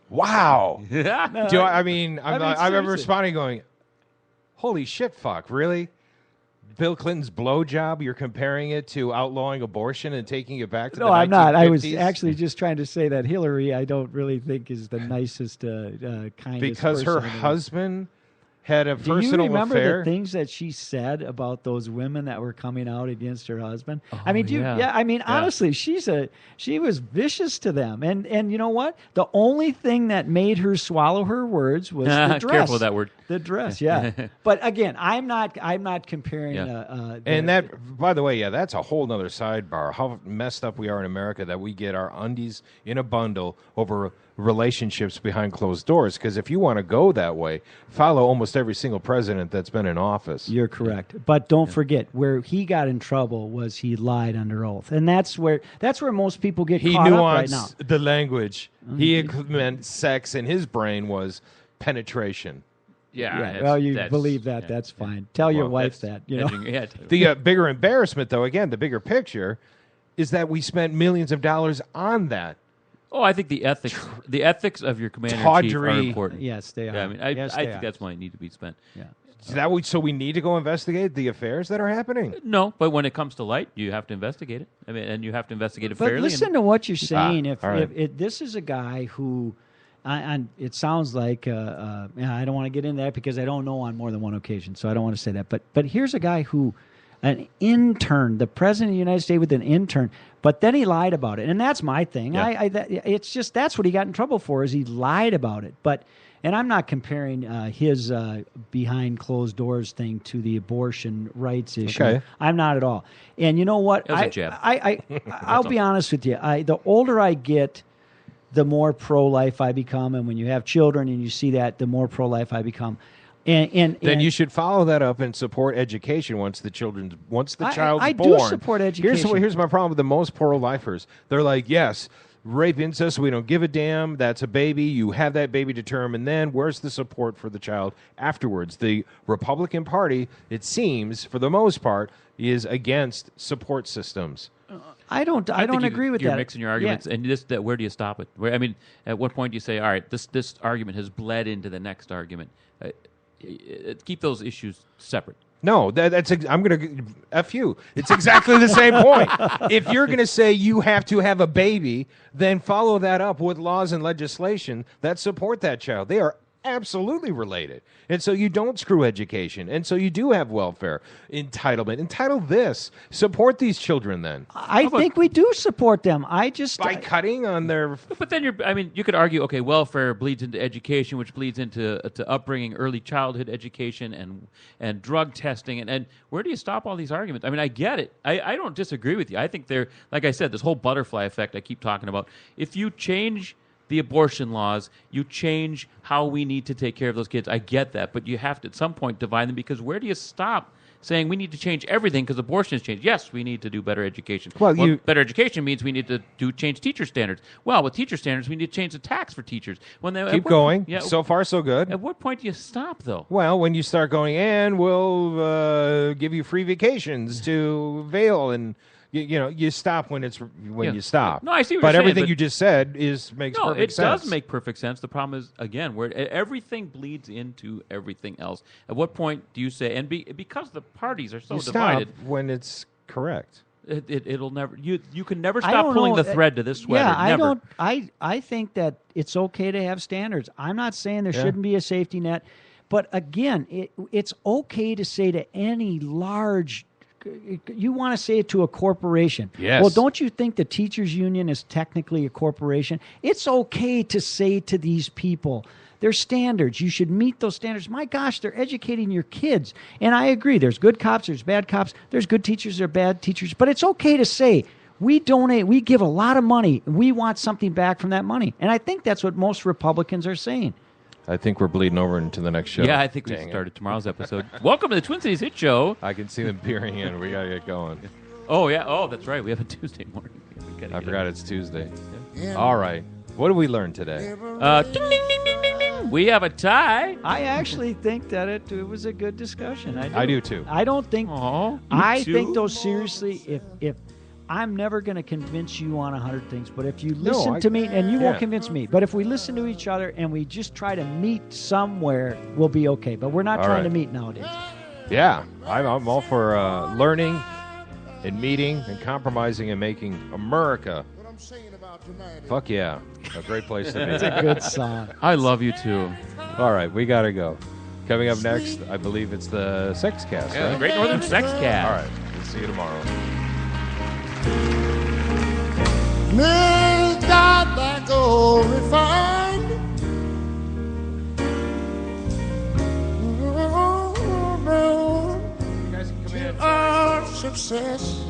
Wow. No, Do I mean, I'm seriously. responding going, holy shit, fuck, really? Bill Clinton's blowjob, you're comparing it to outlawing abortion and taking it back to the 1950s? No, I'm not. I was actually just trying to say that Hillary, I don't really think is the nicest, kindest Because her person in the- husband had a Do personal you remember affair. the things that she said about those women that were coming out against her husband? Oh, I mean, yeah. honestly, she was vicious to them. And you know what? The only thing that made her swallow her words was the dress. Careful with that word. The dress, yeah. But again, I'm not comparing. And that, by the way, that's a whole nother sidebar. How messed up we are in America that we get our undies in a bundle over relationships behind closed doors. Because if you want to go that way, follow almost every single president that's been in office. You're correct. But don't forget, where he got in trouble was he lied under oath. And that's where most people get He caught up right now. nuanced the language. He meant sex, and his brain was penetration. Yeah. Well, you believe that. That's fine. Tell your wife that. You know. The bigger embarrassment, though, again, the bigger picture, is that we spent millions of dollars on that. Oh, I think the ethics of your commander-in-chief are important. Yes, they are. Yeah, I mean, I think that's why it needs to be spent. Yeah. So we need to go investigate the affairs that are happening? No, but when it comes to light, you have to investigate it. I mean, and you have to investigate it But fairly. listen to what you're saying. If This is a guy who, and it sounds like, I don't want to get into that because I don't know on more than one occasion, so I don't want to say that. But here's a guy who, an intern, the president of the United States with an intern, but then he lied about it, and that's my thing. Yeah. It's just that's what he got in trouble for, is he lied about it. And I'm not comparing his behind closed doors thing to the abortion rights issue. Okay. I'm not at all. And you know what? That was a jab. I'll be honest with you. The older I get, the more pro-life I become. And when you have children and you see that, the more pro-life I become. And then you should follow that up and support education once the child's born. I do support education. Here's my problem with the most pro-lifers. They're like, yes, rape, incest, we don't give a damn. That's a baby. You have that baby to term, and then where's the support for the child afterwards? The Republican Party, it seems, for the most part, is against support systems. I don't agree with you're that. mixing your arguments, and where do you stop it? I mean, at what point do you say, all right, this argument has bled into the next argument? Keep those issues separate. No, I'm going to F you. It's exactly the same point. If you're going to say you have to have a baby, then follow that up with laws and legislation that support that child. They are absolutely related. And so you don't screw education. And so you do have welfare entitlement. Entitle this. Support these children then. I think we do support them. By cutting on their... But then you could argue, okay, welfare bleeds into education, which bleeds into upbringing, early childhood education, and drug testing. And where do you stop all these arguments? I mean, I get it. I don't disagree with you. I think they're, like I said, this whole butterfly effect I keep talking about. If you change the abortion laws, you change how we need to take care of those kids. I get that, but you have to at some point divide them, because where do you stop saying we need to change everything because abortion has changed? Yes, we need to do better education. Well, better education means we need to change teacher standards. Well, with teacher standards, we need to change the tax for teachers. Keep going. Yeah, so far, so good. At what point do you stop, though? Well, when you start going, and we'll give you free vacations to Vail and You stop when you stop. No, I see what but you're saying, everything but- you just said makes perfect sense. No, it does make perfect sense. The problem is, again, where everything bleeds into everything else. At what point do you say, and because the parties are so You stop divided, when it's correct. It'll never. You can never I stop don't pulling know. the thread to this sweater. Yeah, Never. I think that it's okay to have standards. I'm not saying there Yeah. shouldn't be a safety net, but again, it's okay to say to any large. You want to say it to a corporation. Yes. Well, don't you think the teachers union is technically a corporation? It's okay to say to these people, there's standards. You should meet those standards. My gosh, they're educating your kids. And I agree. There's good cops. There's bad cops. There's good teachers. There's bad teachers. But it's okay to say, we donate. We give a lot of money. We want something back from that money. And I think that's what most Republicans are saying. I think we're bleeding over into the next show. Yeah, I think we Dang it. started tomorrow's episode. Welcome to the Twin Cities Hit Show. I can see them peering in. We got to get going. Oh, yeah. Oh, that's right. We have a Tuesday morning. I forgot it's Tuesday. All right. What did we learn today? Ding, ding, ding, ding, ding, ding. We have a tie. I actually think that it was a good discussion. I do too. I don't think. You I too? think though seriously, if I'm never going to convince you on 100 things, but if you listen to me, and you won't convince me, but if we listen to each other and we just try to meet somewhere, we'll be okay. But we're not All trying right. to meet nowadays. Yeah, I'm all for learning and meeting and compromising and making America. Fuck yeah, a great place to be. It's a good song. I love you too. All right, we gotta go. Coming up next, I believe it's the Sex Cast. Yeah, right? the Great Northern Sex Cast. All right, we'll see you tomorrow. Milk got that gold refined. Oh, no. You guys can come in. Our success.